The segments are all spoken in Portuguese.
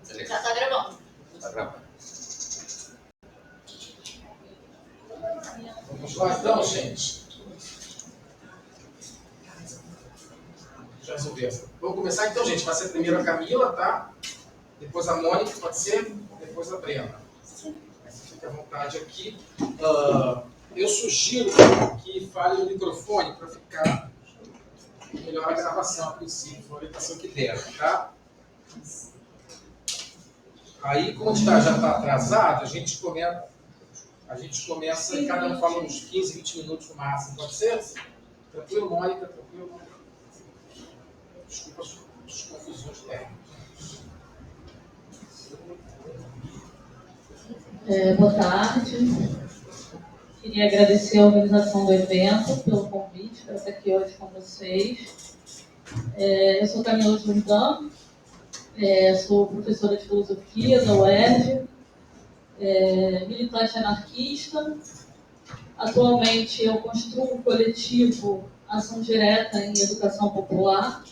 Já está gravando. Está gravando. Vamos lá então, gente. Já resolveu. Vamos começar então, gente. Vai ser primeiro a Camila, tá? Depois a Mônica, pode ser? Depois a Brena. Sim. Você fica à vontade aqui. Eu sugiro que fale no microfone para ficar melhor a gravação a princípio, a orientação que der, tá? Aí, como já está atrasado, a gente começa cada um fala uns 15, 20 minutos no máximo, pode ser? Tranquilo, Mônica? Tranquilo? Desculpa as confusões técnicas. Boa tarde. Queria agradecer a organização do evento pelo convite para estar aqui hoje com vocês. Eu sou Camila Jordão, sou professora de filosofia da UERJ, militante anarquista. Atualmente eu construo um coletivo Ação Direta em Educação Popular.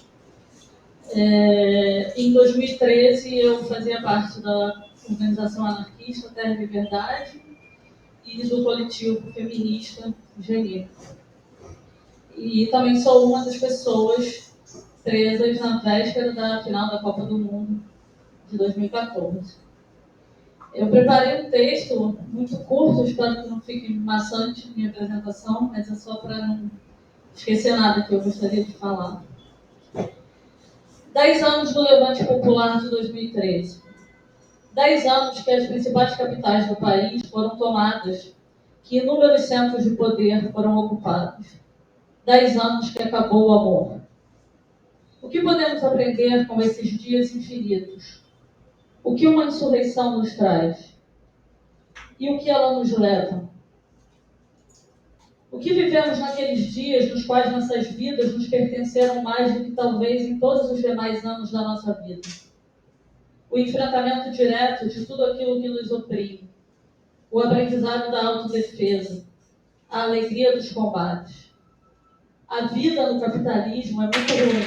Em 2013 eu fazia parte da organização anarquista Terra de Verdade e do coletivo feminista Geni. E também sou uma das pessoas presas na véspera da final da Copa do Mundo de 2014. Eu preparei um texto muito curto, espero que não fique maçante minha apresentação, mas é só para não esquecer nada que eu gostaria de falar. 10 anos do Levante Popular de 2013. 10 anos que as principais capitais do país foram tomadas, que inúmeros centros de poder foram ocupados. 10 anos que acabou o amor. O que podemos aprender com esses dias infinitos? O que uma insurreição nos traz? E o que ela nos leva? O que vivemos naqueles dias nos quais nossas vidas nos pertenceram mais do que talvez em todos os demais anos da nossa vida? O enfrentamento direto de tudo aquilo que nos oprime, o aprendizado da autodefesa, a alegria dos combates. A vida no capitalismo é muito ruim.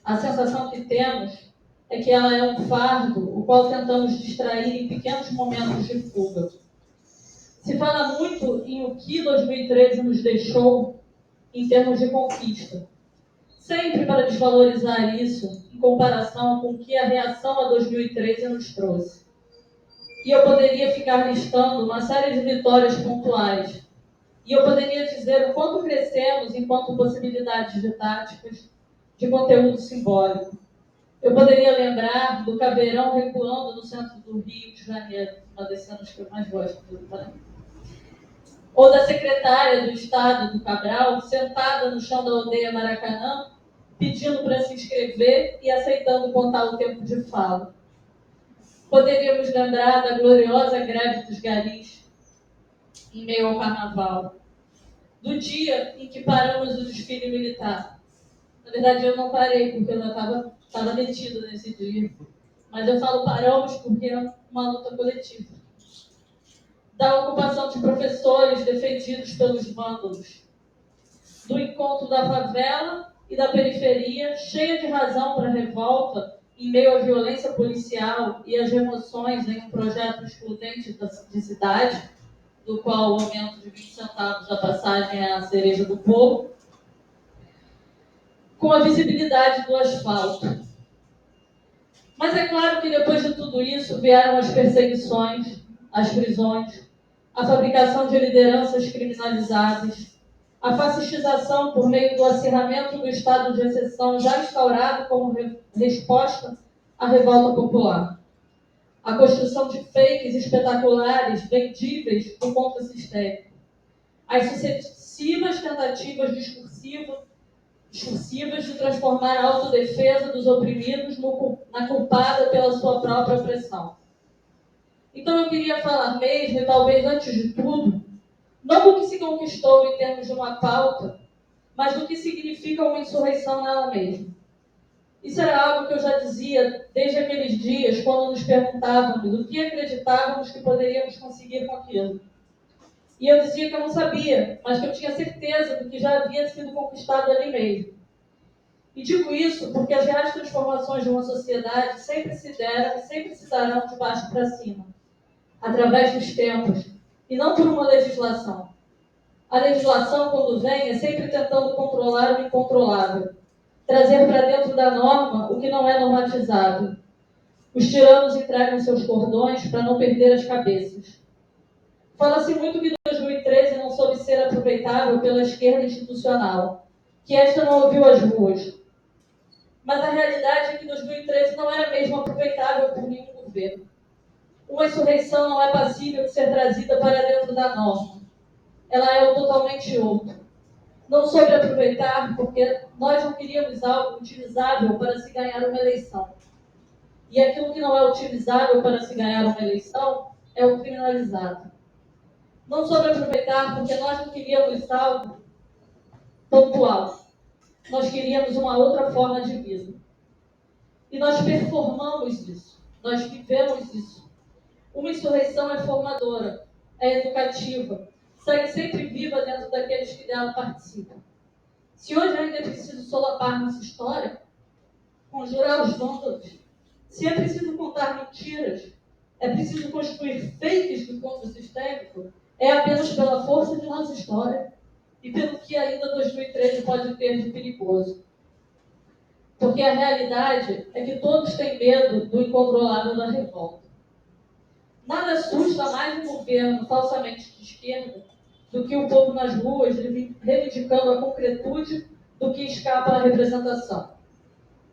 A sensação que temos é que ela é um fardo, o qual tentamos distrair em pequenos momentos de fuga. Se fala muito em o que 2013 nos deixou em termos de conquista, sempre para desvalorizar isso em comparação com o que a reação a 2013 nos trouxe. E eu poderia ficar listando uma série de vitórias pontuais. E eu poderia dizer o quanto crescemos enquanto possibilidades de táticas, de conteúdo simbólico. Eu poderia lembrar do caveirão recuando no centro do Rio de Janeiro, uma das cenas que eu mais gosto do Brasil. Ou da secretária do Estado do Cabral, sentada no chão da aldeia Maracanã, pedindo para se inscrever e aceitando contar o tempo de fala. Poderíamos lembrar da gloriosa greve dos garis, em meio ao carnaval. Do dia em que paramos o desfile militar. Na verdade, eu não parei, porque eu já estava detida nesse dia. Mas eu falo paramos porque é uma luta coletiva. Da ocupação de professores defendidos pelos vândalos. Do encontro da favela e da periferia, cheia de razão para a revolta, em meio à violência policial e às remoções em um projeto excludente de cidade, do qual o aumento de 20 centavos da passagem é a cereja do bolo, com a visibilidade do asfalto. Mas é claro que depois de tudo isso vieram as perseguições, as prisões, a fabricação de lideranças criminalizadas, a fascistização por meio do acirramento do estado de exceção já instaurado como resposta à revolta popular. A construção de fakes espetaculares, vendíveis do contra-sistêmico. As sucessivas tentativas discursivas de transformar a autodefesa dos oprimidos na culpada pela sua própria opressão. Então eu queria falar mesmo, e talvez antes de tudo, não do que se conquistou em termos de uma pauta, mas do que significa uma insurreição nela mesma. Isso era algo que eu já dizia desde aqueles dias, quando nos perguntávamos o que acreditávamos que poderíamos conseguir com aquilo. E eu dizia que eu não sabia, mas que eu tinha certeza do que já havia sido conquistado ali mesmo. E digo isso porque as reais transformações de uma sociedade sempre se deram e sempre se darão de baixo para cima, através dos tempos, e não por uma legislação. A legislação, quando vem, é sempre tentando controlar o incontrolável, trazer para dentro da norma o que não é normatizável. Os tiranos entregam seus cordões para não perder as cabeças. Fala-se muito que 2013 não soube ser aproveitável pela esquerda institucional, que esta não ouviu as ruas. Mas a realidade é que 2013 não era mesmo aproveitável por nenhum governo. Uma insurreição não é passível de ser trazida para dentro da norma. Ela é o totalmente outro. Não soube aproveitar porque nós não queríamos algo utilizável para se ganhar uma eleição. E aquilo que não é utilizável para se ganhar uma eleição é o criminalizado. Não soube aproveitar porque nós não queríamos algo pontual. Nós queríamos uma outra forma de vida. E nós performamos isso. Nós vivemos isso. Uma insurreição é formadora, é educativa, segue sempre viva dentro daqueles que dela participam. Se hoje ainda é preciso solapar nossa história, conjurar os vândalos, se é preciso contar mentiras, é preciso construir fakes do conto sistêmico, é apenas pela força de nossa história e pelo que ainda 2013 pode ter de perigoso. Porque a realidade é que todos têm medo do incontrolável da revolta. Nada assusta mais um governo falsamente de esquerda do que o povo nas ruas reivindicando a concretude do que escapa à representação.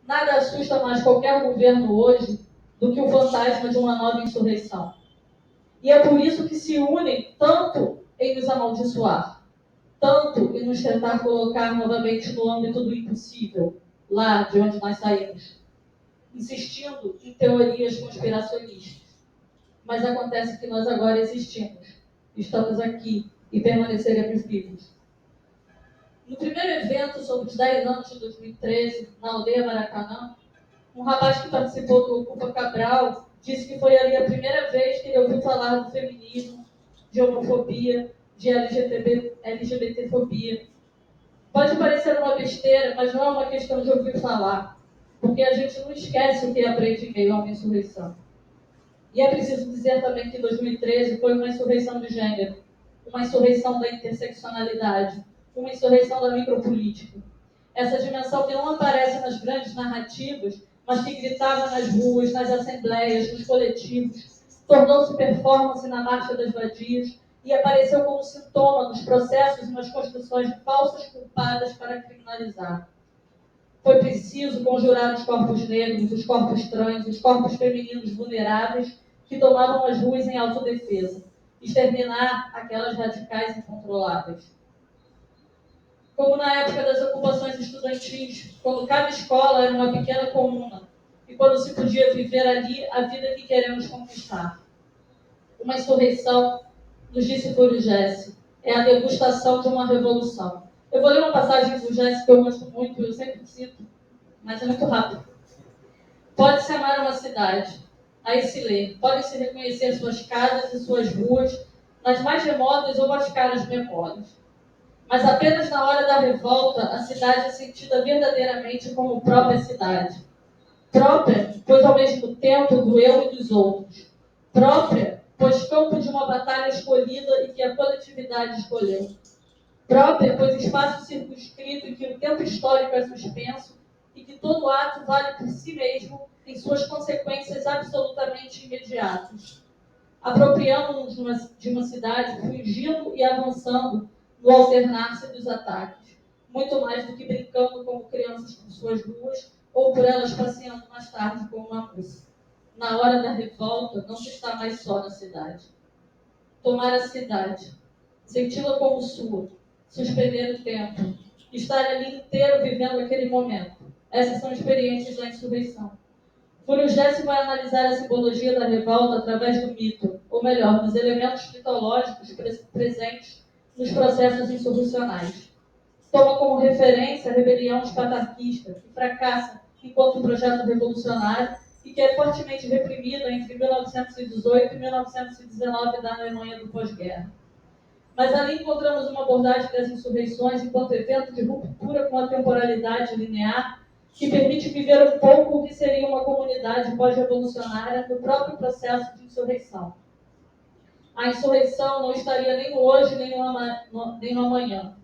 Nada assusta mais qualquer governo hoje do que o fantasma de uma nova insurreição. E é por isso que se unem tanto em nos amaldiçoar, tanto em nos tentar colocar novamente no âmbito do impossível, lá de onde nós saímos, insistindo em teorias conspiracionistas. Mas acontece que nós agora existimos, estamos aqui e permaneceremos vivos. No primeiro evento sobre os 10 anos de 2013, na aldeia Maracanã, um rapaz que participou do Ocupa Cabral disse que foi ali a primeira vez que ele ouviu falar do feminismo, de homofobia, de LGBTfobia. Pode parecer uma besteira, mas não é uma questão de ouvir falar, porque a gente não esquece o que aprende em meio a uma insurreição. E é preciso dizer também que 2013 foi uma insurreição de gênero, uma insurreição da interseccionalidade, uma insurreição da micropolítica. Essa dimensão que não aparece nas grandes narrativas, mas que gritava nas ruas, nas assembleias, nos coletivos, tornou-se performance na Marcha das Vadias e apareceu como sintoma nos processos e nas construções de falsas culpadas para criminalizar. Foi preciso conjurar os corpos negros, os corpos trans, os corpos femininos vulneráveis que tomavam as ruas em autodefesa, exterminar aquelas radicais incontroláveis. Como na época das ocupações estudantis, quando cada escola era uma pequena comuna, e quando se podia viver ali a vida que queremos conquistar. Uma insurreição, nos disse Fúrio Jesse, é a degustação de uma revolução. Eu vou ler uma passagem do Jesse que eu gosto muito, eu sempre cito, mas é muito rápido. Pode-se amar uma cidade, aí se lê, pode-se reconhecer suas casas e suas ruas nas mais remotas ou mais caras memórias. Mas apenas na hora da revolta, a cidade é sentida verdadeiramente como própria cidade. Própria, pois ao mesmo tempo do eu e dos outros. Própria, pois campo de uma batalha escolhida e que a coletividade escolheu. Própria, pois espaço circunscrito em que o tempo histórico é suspenso e que todo ato vale por si mesmo em suas consequências absolutamente imediatas. Apropriamos-nos de uma cidade, fugindo e avançando no alternar-se dos ataques, muito mais do que brincando como crianças por suas ruas ou por elas passeando mais tarde como uma moça. Na hora da revolta, não se está mais só na cidade. Tomar a cidade, senti-la como sua, suspender o tempo, estar ali inteiro vivendo aquele momento. Essas são experiências da insurreição. Fúrio Jesse vai analisar a simbologia da revolta através do mito, ou melhor, dos elementos mitológicos presentes nos processos insurrecionais. Toma como referência a rebelião espartaquista, que fracassa enquanto projeto revolucionário e que é fortemente reprimida entre 1918 e 1919 da Alemanha do pós-guerra. Mas ali encontramos uma abordagem das insurreições enquanto evento de ruptura com a temporalidade linear que permite viver um pouco o que seria uma comunidade pós-revolucionária no próprio processo de insurreição. A insurreição não estaria nem no hoje, nem no amanhã.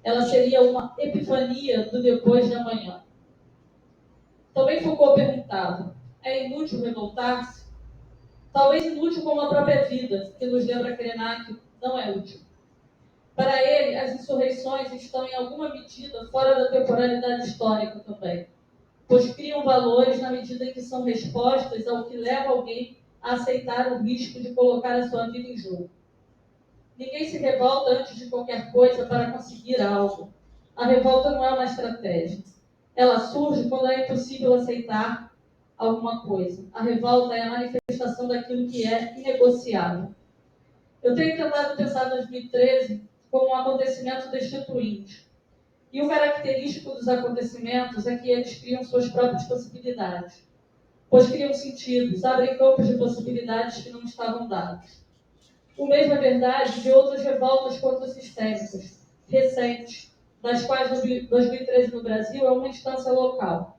Ela seria uma epifania do depois de amanhã. Também Foucault perguntava, é inútil revoltar-se? Talvez inútil como a própria vida, que nos lembra Krenak, não é útil. Para ele, as insurreições estão em alguma medida fora da temporalidade histórica também, pois criam valores na medida em que são respostas ao que leva alguém a aceitar o risco de colocar a sua vida em jogo. Ninguém se revolta antes de qualquer coisa para conseguir algo. A revolta não é uma estratégia. Ela surge quando é impossível aceitar alguma coisa. A revolta é a manifestação daquilo que é inegociável. Eu tenho tentado pensar 2013 como um acontecimento destituinte. E o característico dos acontecimentos é que eles criam suas próprias possibilidades, pois criam sentidos, abrem campos de possibilidades que não estavam dados. O mesmo é verdade de outras revoltas contra-sistêmicas, recentes, das quais 2013 no Brasil é uma instância local.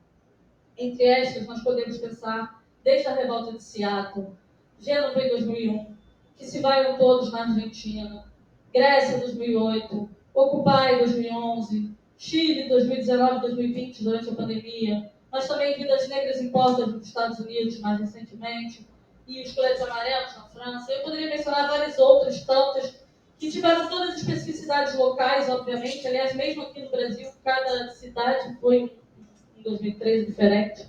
Entre estas, nós podemos pensar desde a revolta de Seattle, Gênova em 2001, que se vaiam todos na Argentina, Grécia em 2008, Occupy em 2011, Chile em 2019 e 2020, durante a pandemia, mas também Vidas Negras Importam nos Estados Unidos, mais recentemente, e os coletes amarelos na França. Eu poderia mencionar várias outras, tantas, que tiveram todas as especificidades locais, obviamente. Aliás, mesmo aqui no Brasil, cada cidade foi, em 2013, diferente,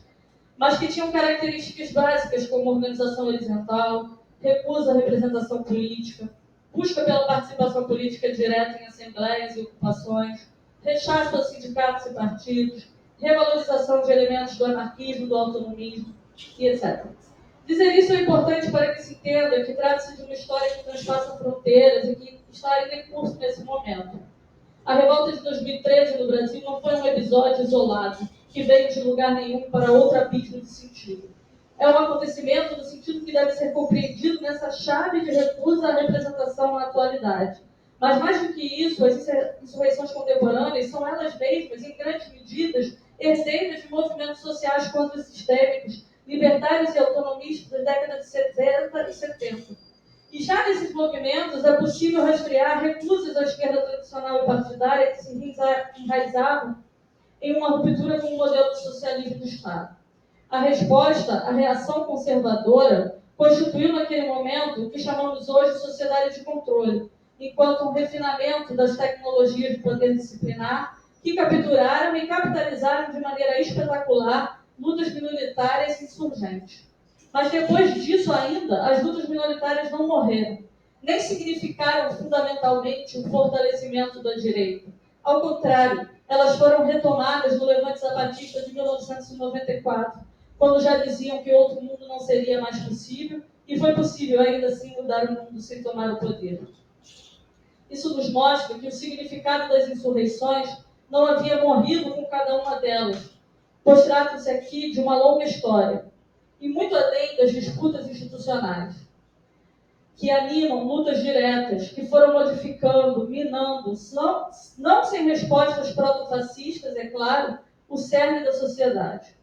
mas que tinham características básicas, como organização horizontal, recusa à representação política, busca pela participação política direta em assembleias e ocupações, rechaço aos sindicatos e partidos, revalorização de elementos do anarquismo, do autonomismo, e etc. Dizer isso é importante para que se entenda que trata-se de uma história que transpassa fronteiras e que está ainda em curso nesse momento. A revolta de 2013 no Brasil não foi um episódio isolado, que veio de lugar nenhum para outro abismo de sentido. É um acontecimento no sentido que deve ser compreendido nessa chave de recusa à representação na atualidade. Mas mais do que isso, as insurreições contemporâneas são elas mesmas, em grandes medidas, herdeiras de movimentos sociais contra-sistêmicos, libertários e autonomistas das décadas de 60 e 70. E já nesses movimentos é possível rastrear recusas à esquerda tradicional e partidária que se enraizavam em uma ruptura com o modelo de socialismo do Estado. A resposta, a reação conservadora, constituiu naquele momento o que chamamos hoje de sociedade de controle, enquanto um refinamento das tecnologias de poder disciplinar que capturaram e capitalizaram de maneira espetacular lutas minoritárias e insurgentes. Mas depois disso ainda, as lutas minoritárias não morreram, nem significaram fundamentalmente o fortalecimento da direita. Ao contrário, elas foram retomadas no levante zapatista de 1994, quando já diziam que outro mundo não seria mais possível, e foi possível ainda assim mudar o mundo sem tomar o poder. Isso nos mostra que o significado das insurreições não havia morrido com cada uma delas, pois trata-se aqui de uma longa história, e muito além das disputas institucionais, que animam lutas diretas, que foram modificando, minando, não sem respostas proto-fascistas, é claro, o cerne da sociedade.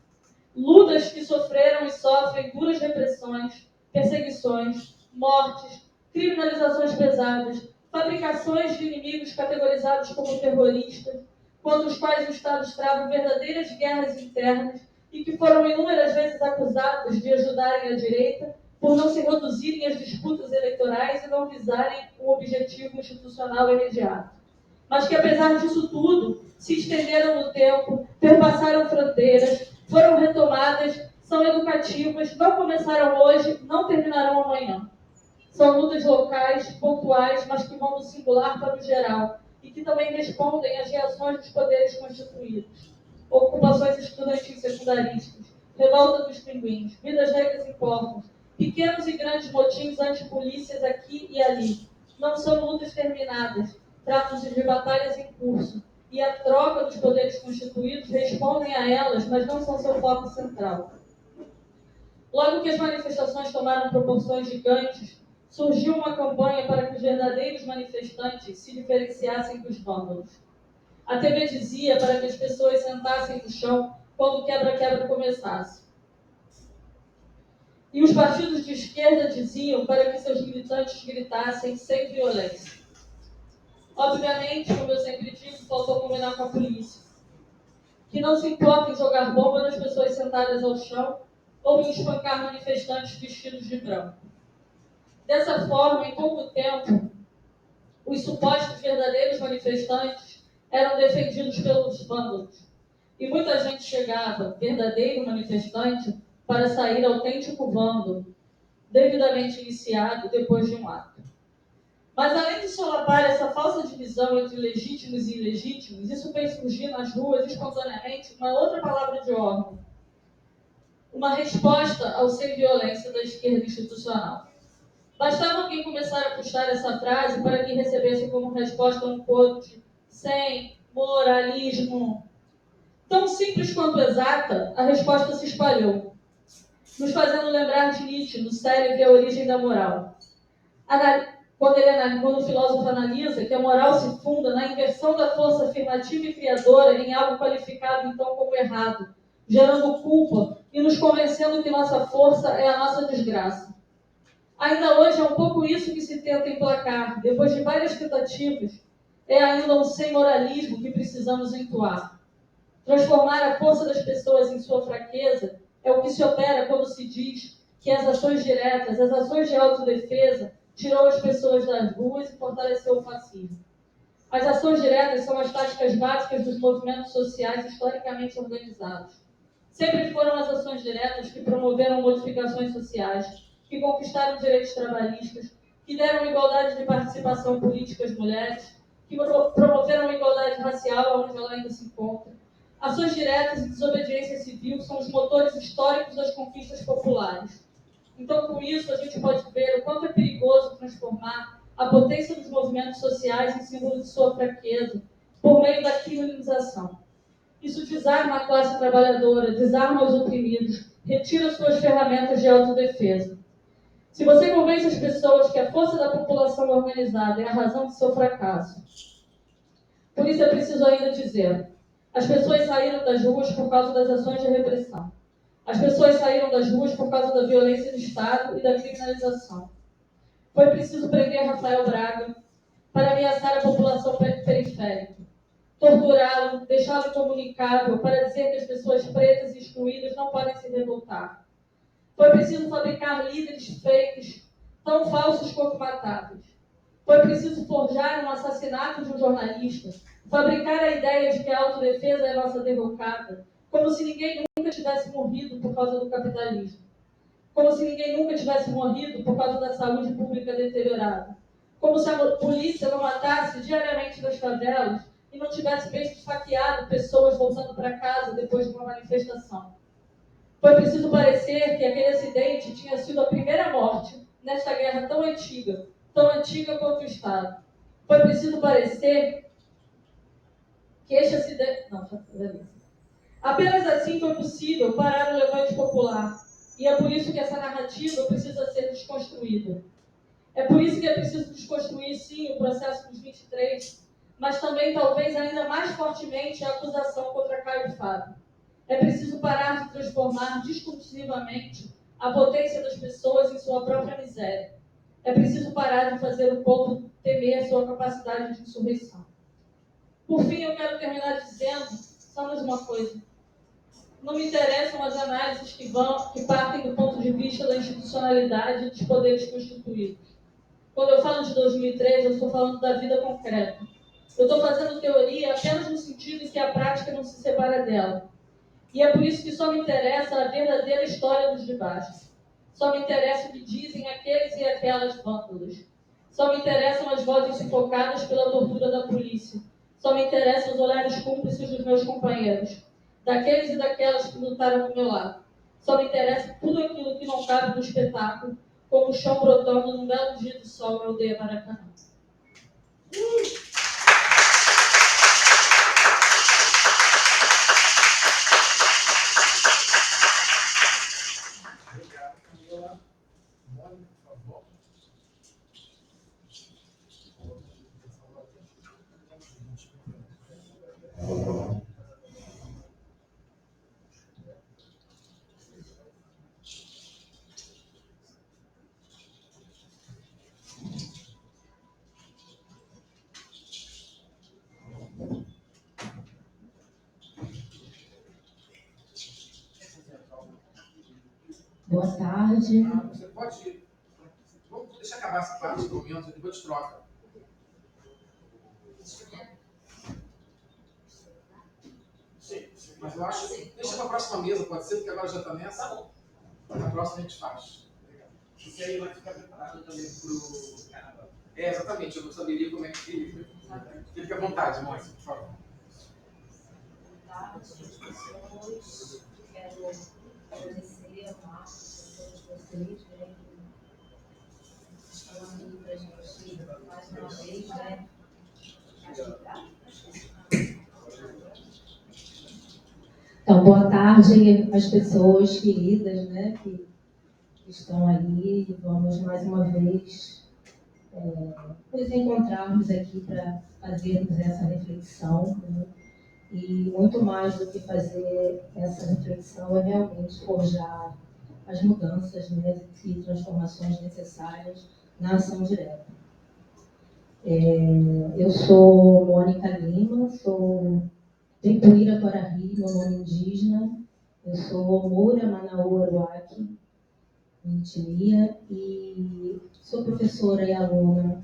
Lutas que sofreram e sofrem duras repressões, perseguições, mortes, criminalizações pesadas, fabricações de inimigos categorizados como terroristas, contra os quais os Estados travam verdadeiras guerras internas e que foram inúmeras vezes acusados de ajudarem a direita por não se reduzirem às disputas eleitorais e não visarem um objetivo institucional imediato. Mas que, apesar disso tudo, se estenderam no tempo, perpassaram fronteiras, foram retomadas, são educativas, não começaram hoje, não terminarão amanhã. São lutas locais, pontuais, mas que vão do singular para o geral, e que também respondem às reações dos poderes constituídos. Ocupações estudantis secundaristas, revolta dos pinguins, vidas negras importam, pequenos e grandes motins antipolícias aqui e ali. Não são lutas terminadas, tratam-se de batalhas em curso, e a troca dos poderes constituídos respondem a elas, mas não são seu foco central. Logo que as manifestações tomaram proporções gigantes, surgiu uma campanha para que os verdadeiros manifestantes se diferenciassem dos vândalos. A TV dizia para que as pessoas sentassem no chão quando o quebra-quebra começasse. E os partidos de esquerda diziam para que seus militantes gritassem sem violência. Obviamente, como eu sempre digo, faltou combinar com a polícia, que não se importa em jogar bomba nas pessoas sentadas ao chão ou em espancar manifestantes vestidos de branco. Dessa forma, em pouco tempo, os supostos verdadeiros manifestantes eram defendidos pelos vândalos. E muita gente chegava, verdadeiro manifestante, para sair autêntico vândalo, devidamente iniciado depois de um ato. Mas além de solapar essa falsa divisão entre legítimos e ilegítimos, isso fez surgir nas ruas espontaneamente uma outra palavra de ordem. Uma resposta ao sem violência da esquerda institucional. Bastava alguém começar a puxar essa frase para que recebesse como resposta um coro de sem moralismo. Tão simples quanto exata, a resposta se espalhou, nos fazendo lembrar de Nietzsche, no cérebro e a origem da moral. Quando o filósofo analisa que a moral se funda na inversão da força afirmativa e criadora em algo qualificado então como errado, gerando culpa e nos convencendo que nossa força é a nossa desgraça. Ainda hoje é um pouco isso que se tenta emplacar, depois de várias tentativas, é ainda um sem moralismo que precisamos entoar. Transformar a força das pessoas em sua fraqueza é o que se opera quando se diz que as ações diretas, as ações de autodefesa, tirou as pessoas das ruas e fortaleceu o fascismo. As ações diretas são as táticas básicas dos movimentos sociais historicamente organizados. Sempre foram as ações diretas que promoveram modificações sociais, que conquistaram direitos trabalhistas, que deram igualdade de participação política às mulheres, que promoveram a igualdade racial onde ela ainda se encontra. Ações diretas e desobediência civil são os motores históricos das conquistas populares. Então, com isso, a gente pode ver o quanto é perigoso transformar a potência dos movimentos sociais em símbolo de sua fraqueza, por meio da criminalização. Isso desarma a classe trabalhadora, desarma os oprimidos, retira suas ferramentas de autodefesa. Se você convence as pessoas que a força da população organizada é a razão de seu fracasso, por isso é preciso ainda dizer, as pessoas saíram das ruas por causa das ações de repressão. As pessoas saíram das ruas por causa da violência do Estado e da criminalização. Foi preciso prender Rafael Braga para ameaçar a população periférica, torturá-lo, deixá-lo incomunicável para dizer que as pessoas pretas e excluídas não podem se revoltar. Foi preciso fabricar líderes fakes, tão falsos quanto matáveis. Foi preciso forjar um assassinato de um jornalista, fabricar a ideia de que a autodefesa é nossa derrocada, como se ninguém nunca tivesse morrido por causa do capitalismo. Como se ninguém nunca tivesse morrido por causa da saúde pública deteriorada. Como se a polícia não matasse diariamente nas favelas e não tivesse mesmo esfaqueado pessoas voltando para casa depois de uma manifestação. Foi preciso parecer que aquele acidente tinha sido a primeira morte nesta guerra tão antiga quanto o Estado. Foi preciso parecer que este acidente... Não, já beleza. Apenas assim foi possível parar o levante popular. E é por isso que essa narrativa precisa ser desconstruída. É por isso que é preciso desconstruir, sim, o processo dos 23, mas também, talvez, ainda mais fortemente, a acusação contra Caio Fábio. É preciso parar de transformar discursivamente a potência das pessoas em sua própria miséria. É preciso parar de fazer o povo temer a sua capacidade de insurreição. Por fim, eu quero terminar dizendo só mais uma coisa. Não me interessam as análises que partem do ponto de vista da institucionalidade dos poderes constituídos. Quando eu falo de 2013, eu estou falando da vida concreta. Eu estou fazendo teoria apenas no sentido em que a prática não se separa dela. E é por isso que só me interessa a verdadeira história dos de baixo. Só me interessa o que dizem aqueles e aquelas vândalos. Só me interessam as vozes sufocadas pela tortura da polícia. Só me interessam os olhares cúmplices dos meus companheiros, daqueles e daquelas que lutaram do meu lado. Só me interessa tudo aquilo que não cabe no espetáculo, como o chão brotando num belo dia de sol na aldeia Maracanã. Obrigado, Camila. Mônica, por favor. Boa tarde. Você pode... Vamos deixar acabar essa parte do momento, depois a gente troca. Sim, mas eu acho... Deixa para a próxima mesa, pode ser, porque agora já está nessa. Na próxima a gente faz. Porque aí vai ficar preparado também para o carnaval. Exatamente, eu não saberia como é que... Fique à vontade, Mônica, por favor. Boa tarde, pessoas. Quero agradecer ao Marcos, a todos vocês, né, que estão aqui para a gente, mais uma vez, né? Então, boa tarde às pessoas queridas, né, que estão aí. Vamos mais uma vez nos encontrarmos aqui para fazermos essa reflexão, né? E muito mais do que fazer essa reflexão é realmente forjar as mudanças, né, e transformações necessárias na ação direta. Eu sou Mônica Lima, sou de Ipuíra-Quaraí, meu nome indígena. Eu sou Moura Manaú Aruaki, Mitilia, e sou professora e aluna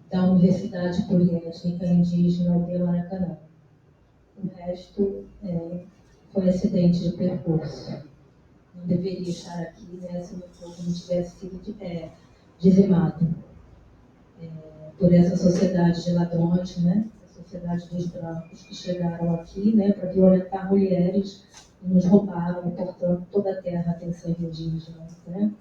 da Universidade Politécnica Indígena de Maracanã. O resto foi acidente de percurso. Não deveria estar aqui, né, se o meu povo não tivesse sido dizimado por essa sociedade de ladrões, né, a sociedade dos brancos que chegaram aqui, né, para violentar mulheres e nos roubaram. E, portanto, toda a terra tem sangue indígena, né?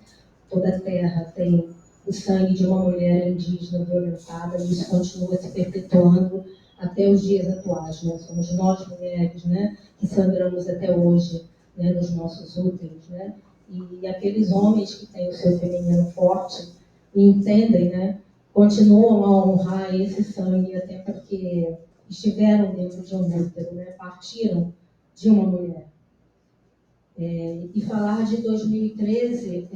Toda a terra tem o sangue de uma mulher indígena violentada, e isso continua se perpetuando até os dias atuais, né? Somos nós, mulheres, né, que sangramos até hoje, né, nos nossos úteros, né? E aqueles homens que têm o seu feminino forte e entendem, né, continuam a honrar esse sangue, até porque estiveram dentro de um útero, né, partiram de uma mulher. E falar de 2013,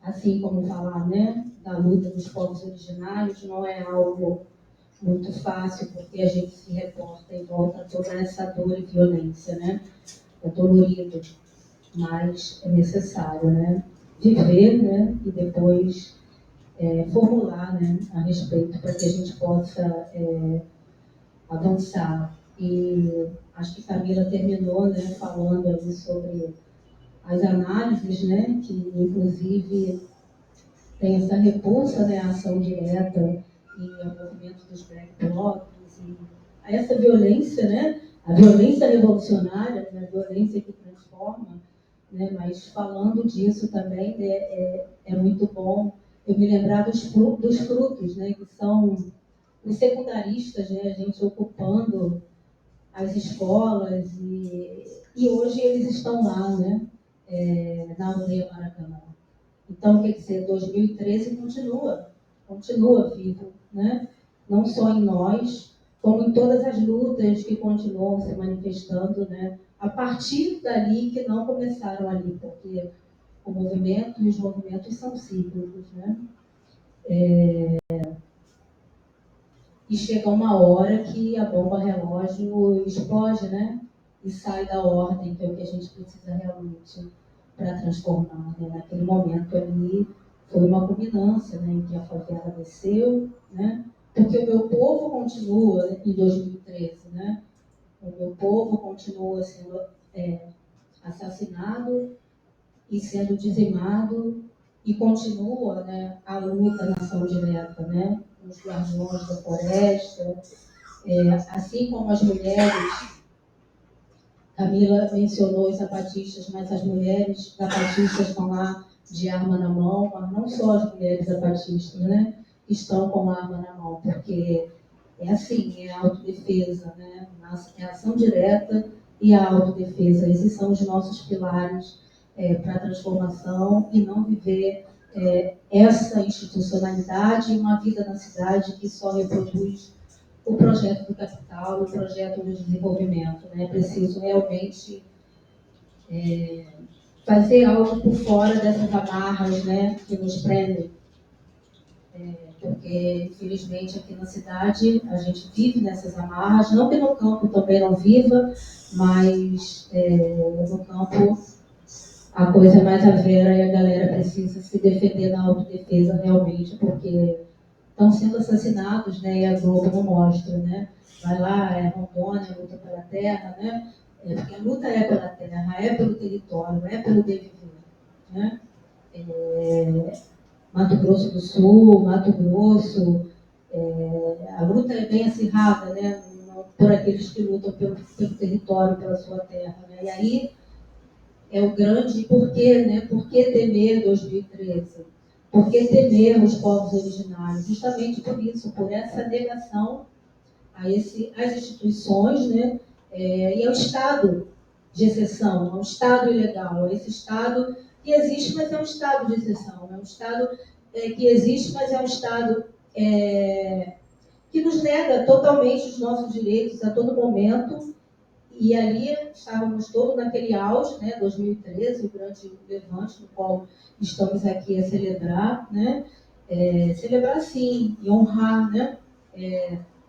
assim como falar, né, da luta dos povos originários, não é algo muito fácil, porque a gente se reporta em volta a toda essa dor e violência, né? É dolorido, mas é necessário, né, viver, né, e depois formular, né, a respeito, para que a gente possa avançar. E acho que Camila terminou, né, falando ali sobre as análises, né, que inclusive tem essa repulsa, né, à ação direta e ao movimento dos Black Blocs, e a essa violência, né, a violência revolucionária, né, a violência que transforma, né, mas falando disso também, né, é muito bom eu me lembrar dos frutos, né, que são os secundaristas, né, a gente ocupando as escolas, e hoje eles estão lá, né, na aldeia Maracanã. Então, quer dizer, 2013 continua vivo, né? Não só em nós, como em todas as lutas que continuam se manifestando, né? A partir dali, que não começaram ali, porque o movimento e os movimentos são cíclicos, né? E chega uma hora que a bomba relógio explode, né? E sai da ordem, que é o que a gente precisa realmente para transformar, né? Naquele momento ali foi uma culminância, né, em que a favela desceu, né? Porque o meu povo continua em 2013, né? O meu povo continua sendo assassinado e sendo dizimado, e continua, né, a luta na ação direta, né? Os guardiões da floresta, assim como as mulheres. Camila mencionou os zapatistas, mas as mulheres zapatistas estão lá de arma na mão, mas não só as mulheres zapatistas, né, que estão com arma na mão, porque é assim, é a autodefesa, né, é a ação direta e a autodefesa. Esses são os nossos pilares para a transformação, e não viver essa institucionalidade e uma vida na cidade que só reproduz o projeto do capital, o projeto do desenvolvimento, né? É preciso realmente fazer algo por fora dessas amarras, né, que nos prendem. Porque, infelizmente, aqui na cidade a gente vive nessas amarras, não que no campo também não viva, mas no campo a coisa mais a vera e a galera precisa se defender na autodefesa realmente, porque estão sendo assassinados, né? E a Globo não mostra, né? Vai lá, é Rondônia, luta pela terra, né? Porque a luta é pela terra, é pelo território, é pelo bem viver, né? Mato Grosso do Sul, Mato Grosso, a luta é bem acirrada, né? Por aqueles que lutam pelo território, pela sua terra, né? E aí é o grande porquê, né? Por que temer 2013? Por que temer os povos originários? Justamente por isso, por essa negação às instituições, né? E ao Estado de exceção, ao Estado ilegal, a esse Estado que existe, mas é um Estado de exceção, é um Estado que existe, mas é um Estado que nos nega totalmente os nossos direitos a todo momento. E ali estávamos todos naquele auge, né, 2013, o grande levante, no qual estamos aqui a celebrar, né? Celebrar sim, e honrar, né?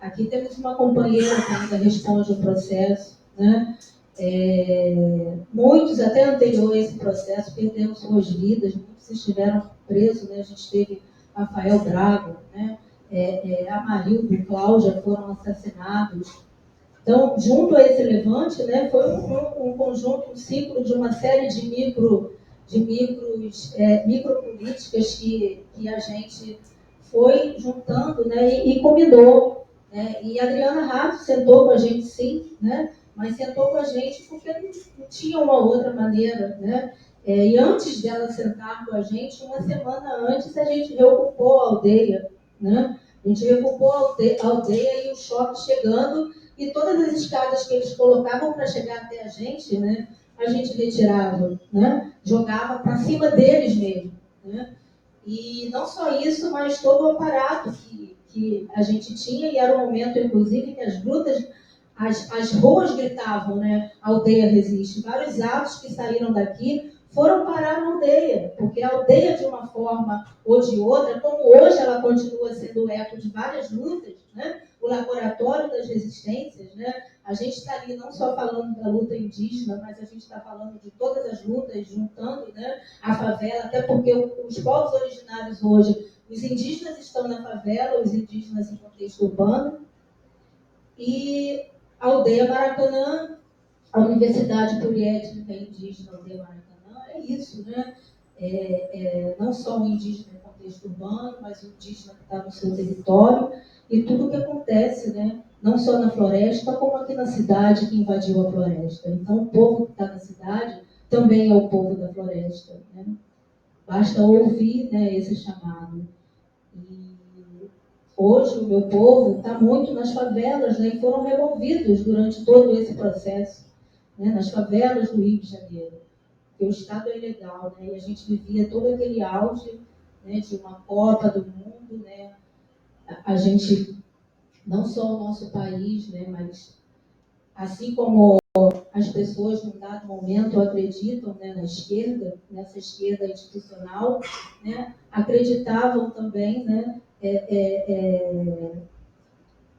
Aqui temos uma companheira que ainda responde o processo, né? Muitos, até anterior a esse processo, perderam suas vidas, muitos estiveram presos, né? A gente teve Rafael Braga, né? Amarildo e Cláudia foram assassinados. Então, junto a esse levante, né, foi um conjunto, um ciclo de uma série de micropolíticas que a gente foi juntando, né, e combinou. Né, e a Adriana Rato sentou com a gente, sim, né, mas sentou com a gente porque não tinha uma outra maneira. Né, e antes dela sentar com a gente, uma semana antes, a gente reocupou a aldeia. Né, a gente reocupou a aldeia e o choque chegando. E todas as escadas que eles colocavam para chegar até a gente, né, a gente retirava, né, jogava para cima deles mesmo. Né? E não só isso, mas todo o aparato que a gente tinha, e era o momento, inclusive, que as grutas, as ruas gritavam, né, a aldeia resiste. Vários atos que saíram daqui foram parar na aldeia, porque a aldeia, de uma forma ou de outra, como hoje ela continua sendo eco de várias lutas, né? O laboratório das resistências, né? A gente está ali não só falando da luta indígena, mas a gente está falando de todas as lutas, juntando, né, a favela, até porque os povos originários hoje, os indígenas estão na favela, os indígenas em contexto urbano, e a aldeia Maracanã, a Universidade Poliétnica Indígena Aldeia Maracanã, é isso, né? Não só o indígena em contexto urbano, mas o indígena que está no seu território, e tudo o que acontece, né? Não só na floresta, como aqui na cidade que invadiu a floresta. Então, o povo que está na cidade também é o povo da floresta. Né? Basta ouvir, né, esse chamado. E hoje o meu povo está muito nas favelas, né, e foram removidos durante todo esse processo, né, nas favelas do Rio de Janeiro. Porque o Estado é ilegal, né, e a gente vivia todo aquele auge, né, de uma Copa do Mundo. Né, a gente, não só o nosso país, né, mas assim como as pessoas, num dado momento, acreditam, né, na esquerda, nessa esquerda institucional, né, acreditavam também, né,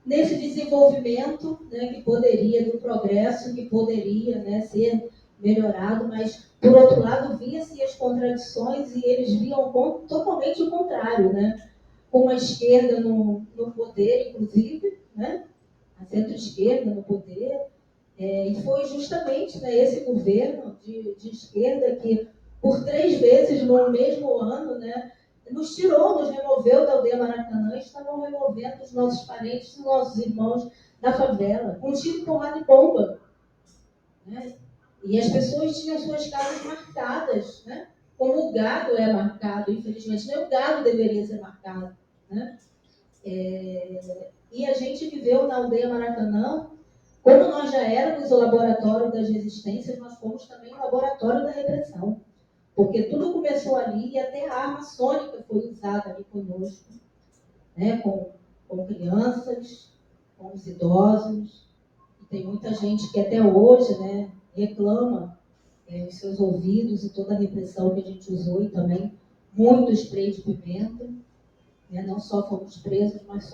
nesse desenvolvimento, né, que poderia, do progresso que poderia, né, ser melhorado, mas, por outro lado, via-se as contradições e eles viam totalmente o contrário, né, com a esquerda no poder, inclusive, né, a centro-esquerda no poder. E foi justamente, né, esse governo de esquerda que, por 3 vezes no mesmo ano, né, nos tirou, nos removeu da aldeia Maracanã, e estavam removendo os nossos parentes, os nossos irmãos da favela, com tiro, porrada e bomba. Né? E as pessoas tinham suas casas marcadas, né? Como o gado é marcado, infelizmente, nem o gado deveria ser marcado. Né? E a gente viveu na aldeia Maracanã. Como nós já éramos o laboratório das resistências, nós fomos também o laboratório da repressão. Porque tudo começou ali e até a arma sônica foi usada ali conosco, né? com crianças, com os idosos. E tem muita gente que até hoje, né, reclama os seus ouvidos e toda a repressão que a gente usou, e também muito spray de pimenta. Né? Não só fomos presos, mas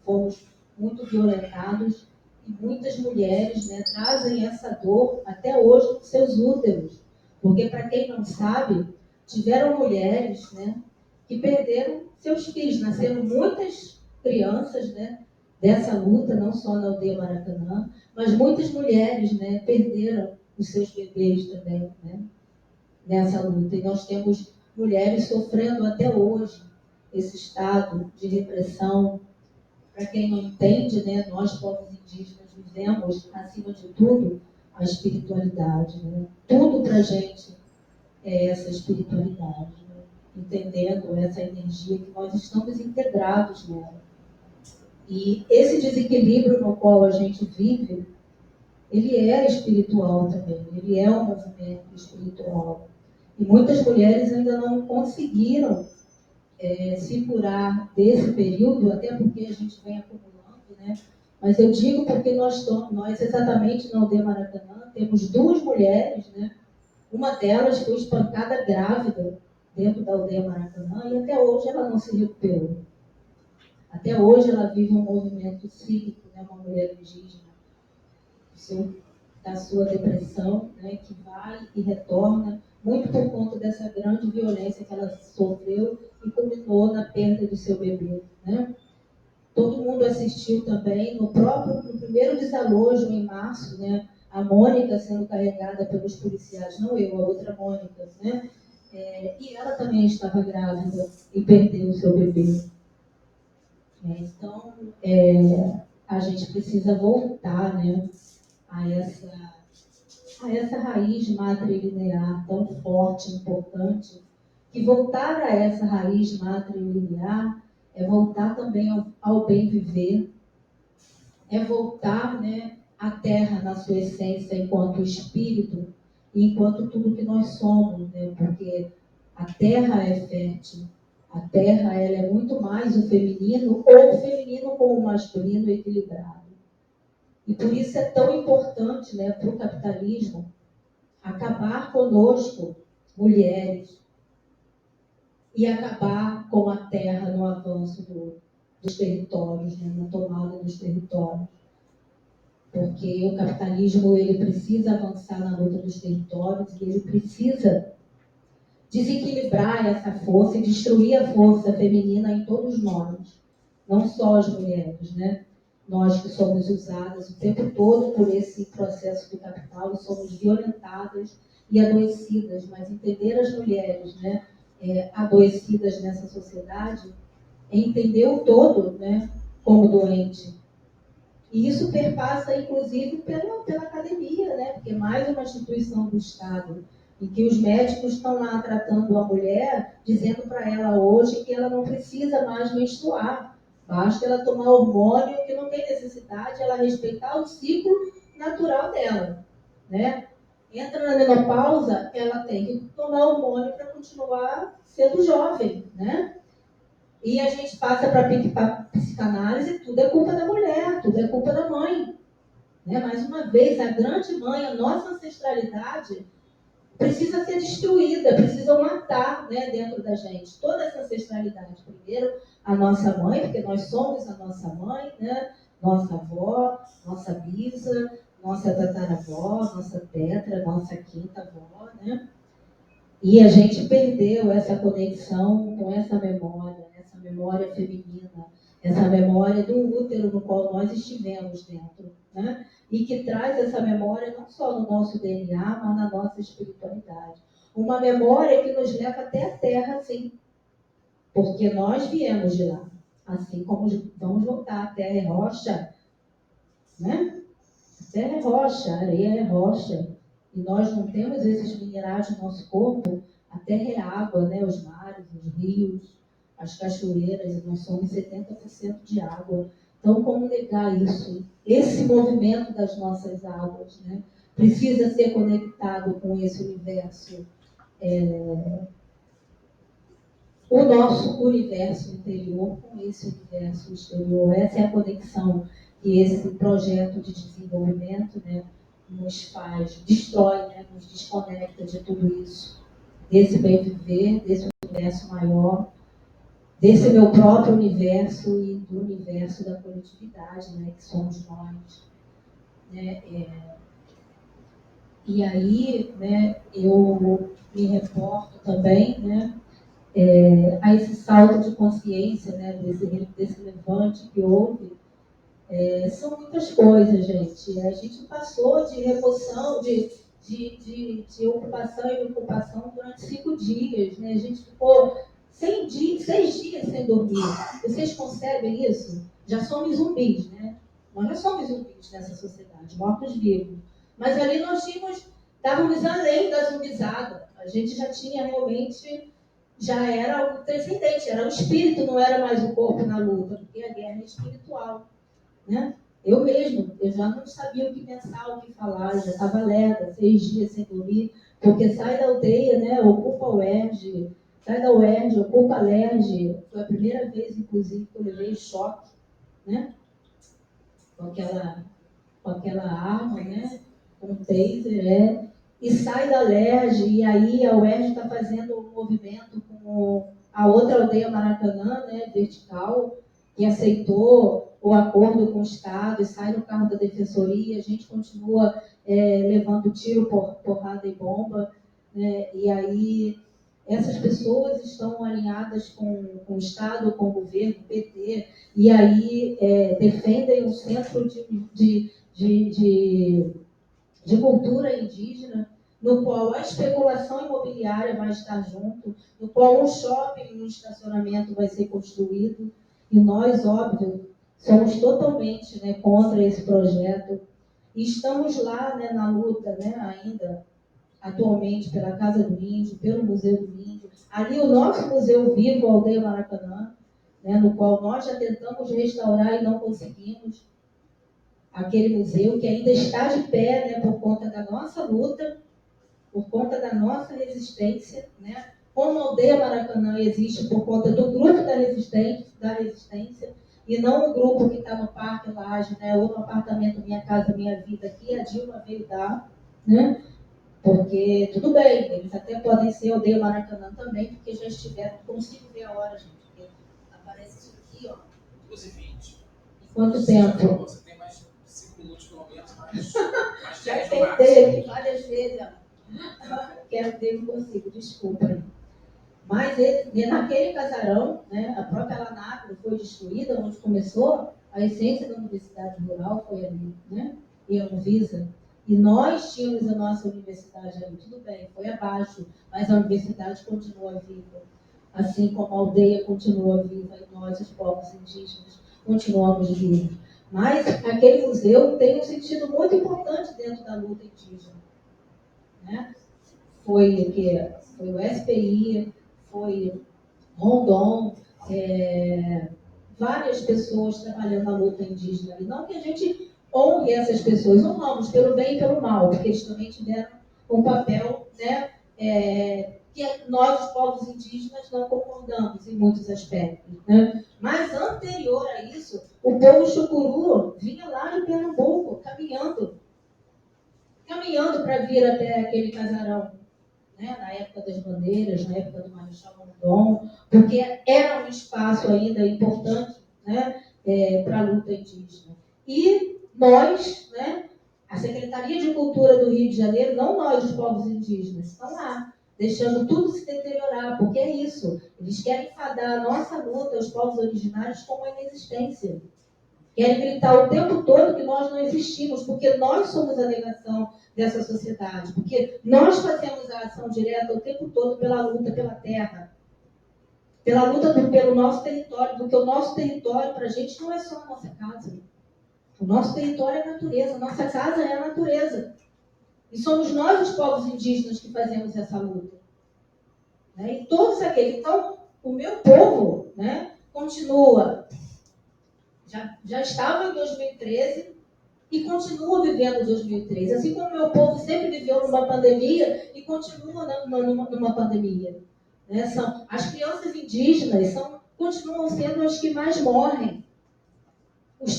fomos muito violentados. E muitas mulheres, né, trazem essa dor até hoje nos seus úteros, Porque, para quem não sabe, tiveram mulheres, né, que perderam seus filhos. Nasceram muitas crianças, né, dessa luta, não só na aldeia Maracanã, mas muitas mulheres, né, perderam os seus bebês também, né, nessa luta. E nós temos mulheres sofrendo até hoje esse estado de repressão. Para quem não entende, né, nós, povos indígenas, vivemos, acima de tudo, a espiritualidade. Né? Tudo para a gente é essa espiritualidade, né? Entendendo essa energia que nós estamos integrados nela. E esse desequilíbrio no qual a gente vive, ele é espiritual também, ele é um movimento espiritual. E muitas mulheres ainda não conseguiram se curar desse período, até porque a gente vem acumulando, né? Mas eu digo porque nós exatamente na aldeia Maracanã, temos 2 mulheres, né? Uma delas foi espancada grávida dentro da aldeia Maracanã e até hoje ela não se recuperou. Até hoje ela vive um movimento cívico, né? Uma mulher indígena, da sua depressão, né? Que vai e retorna, muito por conta dessa grande violência que ela sofreu e culminou na perda do seu bebê, né? Todo mundo assistiu também no primeiro desalojo em março, né? A Mônica sendo carregada pelos policiais, não eu, a outra Mônica, né? E ela também estava grávida e perdeu o seu bebê. Então, a gente precisa voltar, né, a essa raiz matrilinear tão forte, importante, que voltar a essa raiz matrilinear é voltar também ao bem viver, é voltar, né, à terra na sua essência enquanto espírito e enquanto tudo que nós somos, né, porque a terra é fértil, a terra ela é muito mais o feminino ou o feminino com o masculino equilibrado. E por isso é tão importante, né, para o capitalismo acabar conosco, mulheres, e acabar com a terra no avanço dos territórios, né, na tomada dos territórios. Porque o capitalismo ele precisa avançar na luta dos territórios e ele precisa desequilibrar essa força e destruir a força feminina em todos nós, não só as mulheres, né? Nós que somos usadas o tempo todo por esse processo do capital, somos violentadas e adoecidas, mas entender as mulheres, né, adoecidas nessa sociedade, é entender o todo, né, como doente. E isso perpassa, inclusive, pela academia, né, porque é mais uma instituição do Estado, em que os médicos estão lá tratando a mulher, dizendo para ela hoje que ela não precisa mais menstruar. Basta ela tomar hormônio, que não tem necessidade, ela respeitar o ciclo natural dela, né? Entra na menopausa, ela tem que tomar hormônio para continuar sendo jovem, né? E a gente passa para psicanálise, tudo é culpa da mulher, tudo é culpa da mãe. Né? Mais uma vez, a grande mãe, a nossa ancestralidade, precisa ser destruída, precisa matar, né, dentro da gente. Toda essa ancestralidade. Primeiro, a nossa mãe, porque nós somos a nossa mãe, né? Nossa avó, nossa bisa, nossa tataravó, nossa tetra, nossa quinta avó, né? E a gente perdeu essa conexão com essa memória feminina, essa memória do útero no qual nós estivemos dentro, né? E que traz essa memória não só no nosso DNA, mas na nossa espiritualidade. Uma memória que nos leva até a Terra, sim, porque nós viemos de lá. Assim como vamos voltar, a Terra é rocha, né? A Terra é rocha, a areia é rocha. E nós não temos esses minerais no nosso corpo. A terra é água, né? Os mares, os rios, as cachoeiras, nós somos 70% de água. Então, como negar isso? Esse movimento das nossas águas, né? Precisa ser conectado com esse universo, o nosso universo interior com esse universo exterior. Essa é a conexão que esse projeto de desenvolvimento, né, nos faz, destrói, né, nos desconecta de tudo isso, desse bem viver, desse universo maior, desse meu próprio universo e do universo da coletividade, né, que somos nós. Né? E aí, né, eu me reporto também, né, a esse salto de consciência, né, desse levante que houve. São muitas coisas, gente. A gente passou de remoção, de ocupação e ocupação durante 5 dias. Né? A gente ficou 6 dias sem dormir. Vocês concebem isso? Já somos zumbis, né? Nós já somos zumbis nessa sociedade, mortos-vivos. Mas ali nós estávamos além da zumbizada. A gente já tinha realmente, já era algo transcendente, era o espírito, não era mais o corpo na luta, porque a guerra é espiritual. Né? Eu já não sabia o que pensar, o que falar, já estava lerda, 6 dias sem dormir, porque sai da aldeia, né, ocupa a UERJ, sai da UERJ, ocupa a LERJ. Foi a primeira vez, inclusive, que eu levei choque, né, com aquela arma, né, com o taser, e sai da LERJ, e aí a UERJ está fazendo um movimento com a outra aldeia Maracanã, né, vertical, que aceitou o acordo com o Estado e sai no carro da defensoria, a gente continua levando tiro, porrada e bomba, né? E aí essas pessoas estão alinhadas com o Estado, com o governo, PT, e aí defendem um centro de cultura indígena, no qual a especulação imobiliária vai estar junto, no qual um shopping, um estacionamento vai ser construído, e nós, óbvio, somos totalmente, né, contra esse projeto. E estamos lá, né, na luta, né, ainda, atualmente, pela Casa do Índio, pelo Museu do Índio. Ali o nosso Museu Vivo, a Aldeia Maracanã, né, no qual nós já tentamos restaurar e não conseguimos. Aquele museu que ainda está de pé, né, por conta da nossa luta, por conta da nossa resistência, né? Como a Aldeia Maracanã existe por conta do grupo da resistência, e não o grupo que está no Parque Laje, né, ou no apartamento Minha Casa Minha Vida, que a Dilma veio dar, né? Porque, tudo bem, eles até podem ser Aldeia Maracanã também, porque já estiveram, consigo ver a hora, gente, porque aparece isso aqui, ó. 12h20. Quanto tempo? Você tem mais 5 minutos, pelo menos, mais Já 10 no tentei máximo. aqui várias vezes, ó. Quero ter, não consigo, desculpa. Mas naquele casarão, né, a própria Lanagro foi destruída, onde começou a essência da Universidade Rural, foi ali, né? E a Anvisa. E nós tínhamos a nossa universidade ali, tudo bem, foi abaixo, mas a universidade continua viva. Assim como a aldeia continua viva e nós, os povos indígenas, continuamos vivos. Mas aquele museu tem um sentido muito importante dentro da luta indígena. Né? Foi o quê? Foi o SPI, foi Rondon, várias pessoas trabalhando na luta indígena. E não que a gente honre essas pessoas, honramos pelo bem e pelo mal, porque eles também tiveram um papel, né, que nós, os povos indígenas, não concordamos em muitos aspectos. Né? Mas anterior a isso, o povo chucuru vinha lá de Pernambuco, caminhando para vir até aquele casarão. Né, na época das bandeiras, na época do Marechal Rondon, porque era um espaço ainda importante, né, para a luta indígena. E nós, né, a Secretaria de Cultura do Rio de Janeiro, não nós, os povos indígenas, estão lá, deixando tudo se deteriorar, porque é isso. Eles querem fadar a nossa luta, os povos originários, como a inexistência. Querem gritar o tempo todo que nós não existimos, porque nós somos a negação dessa sociedade, porque nós fazemos a ação direta o tempo todo pela luta pela terra, pela luta pelo nosso território, porque o nosso território para a gente não é só a nossa casa. O nosso território é a natureza, a nossa casa é a natureza. E somos nós, os povos indígenas, que fazemos essa luta. Né? E todos aqueles. Então, o meu povo, né, continua. Já estava em 2013 e continua vivendo 2013. Assim como o meu povo sempre viveu numa pandemia e continua numa pandemia. Né? As crianças indígenas continuam sendo as que mais morrem.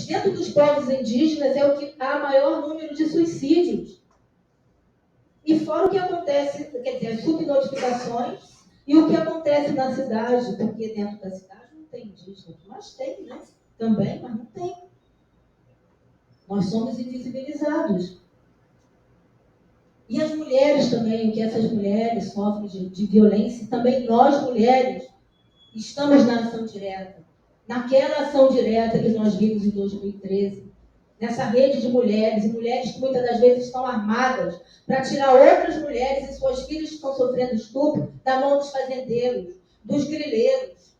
Dentro dos povos indígenas é o que há maior número de suicídios. E fora o que acontece, quer dizer, as subnotificações e o que acontece na cidade, porque dentro da cidade não tem indígena, mas tem, né? Também, mas não tem. Nós somos invisibilizados. E as mulheres também, o que essas mulheres sofrem de violência, também nós, mulheres, estamos na ação direta. Naquela ação direta que nós vimos em 2013, nessa rede de mulheres, e mulheres que muitas das vezes estão armadas para tirar outras mulheres e suas filhas que estão sofrendo estupro da mão dos fazendeiros, dos grileiros.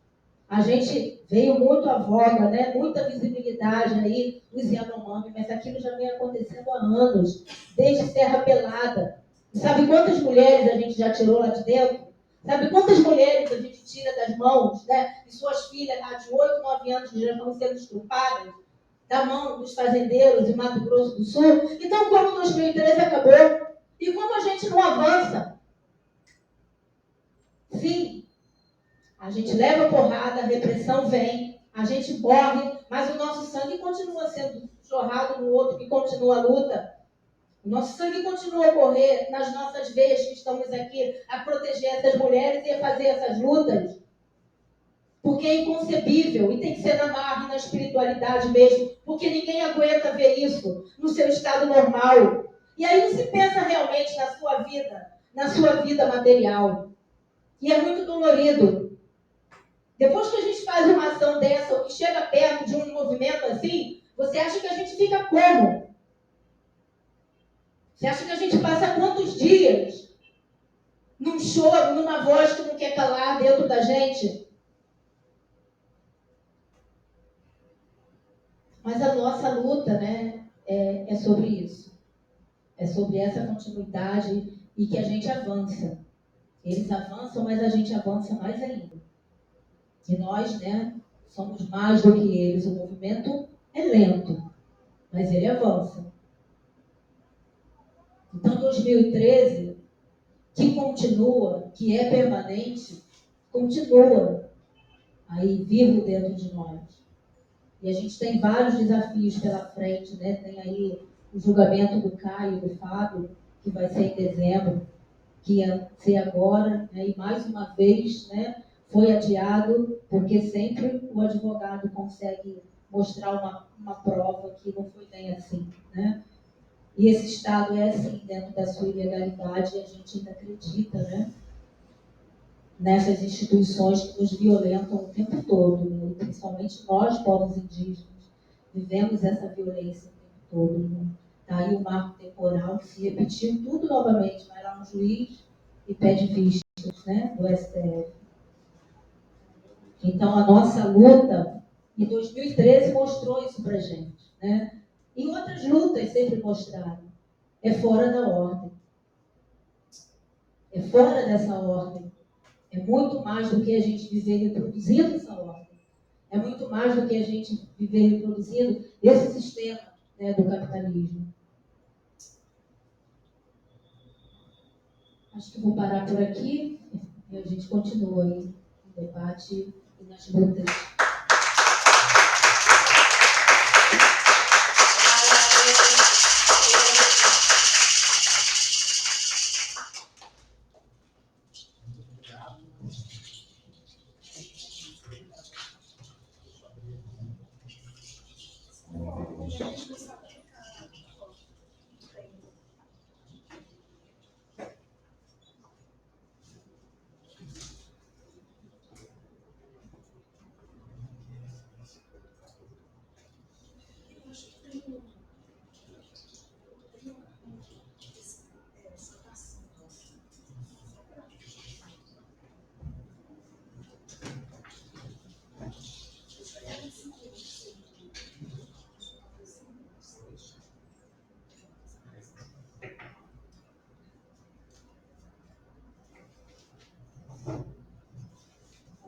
A gente veio muito à voga, né? Muita visibilidade aí dos Yanomami, mas aquilo já vem acontecendo há anos, desde Serra Pelada. E sabe quantas mulheres a gente já tirou lá de dentro? Sabe quantas mulheres a gente tira das mãos, né? E suas filhas lá de 8, 9 anos que já estão sendo estupradas, da mão dos fazendeiros em Mato Grosso do Sul? Então, como 2013 acabou? E como a gente não avança? Sim. A gente leva porrada, a repressão vem, a gente morre, mas o nosso sangue continua sendo jorrado no outro que continua a luta. O nosso sangue continua a correr nas nossas veias que estamos aqui a proteger essas mulheres e a fazer essas lutas. Porque é inconcebível e tem que ser na marra e na espiritualidade mesmo, porque ninguém aguenta ver isso no seu estado normal. E aí não se pensa realmente na sua vida material. E é muito dolorido. Depois que a gente faz uma ação dessa, ou que chega perto de um movimento assim, você acha que a gente fica como? Você acha que a gente passa quantos dias num choro, numa voz que não quer calar dentro da gente? Mas a nossa luta, né, é sobre isso. É sobre essa continuidade e que a gente avança. Eles avançam, mas a gente avança mais ainda. E nós, né, somos mais do que eles. O movimento é lento, mas ele avança. Então, 2013, que continua, que é permanente, continua aí vivo dentro de nós. E a gente tem vários desafios pela frente, né? Tem aí o julgamento do Caio e do Fábio, que vai ser em dezembro, que ia ser agora, né? E mais uma vez, né, foi adiado, porque sempre o advogado consegue mostrar uma prova que não foi bem assim, né? E esse Estado é assim, dentro da sua ilegalidade, e a gente ainda acredita, né, nessas instituições que nos violentam o tempo todo, né? E principalmente nós, povos indígenas, vivemos essa violência o tempo todo. Né? Tá aí o marco temporal que se repetiu tudo novamente, vai lá no juiz e pede vistas, né, do STF. Então, a nossa luta, em 2013, mostrou isso pra gente, né? E outras lutas sempre mostraram. É fora da ordem. É fora dessa ordem. É muito mais do que a gente viver reproduzindo essa ordem. É muito mais do que a gente viver reproduzindo esse sistema, né, do capitalismo. Acho que vou parar por aqui e a gente continua aí no debate e nas lutas.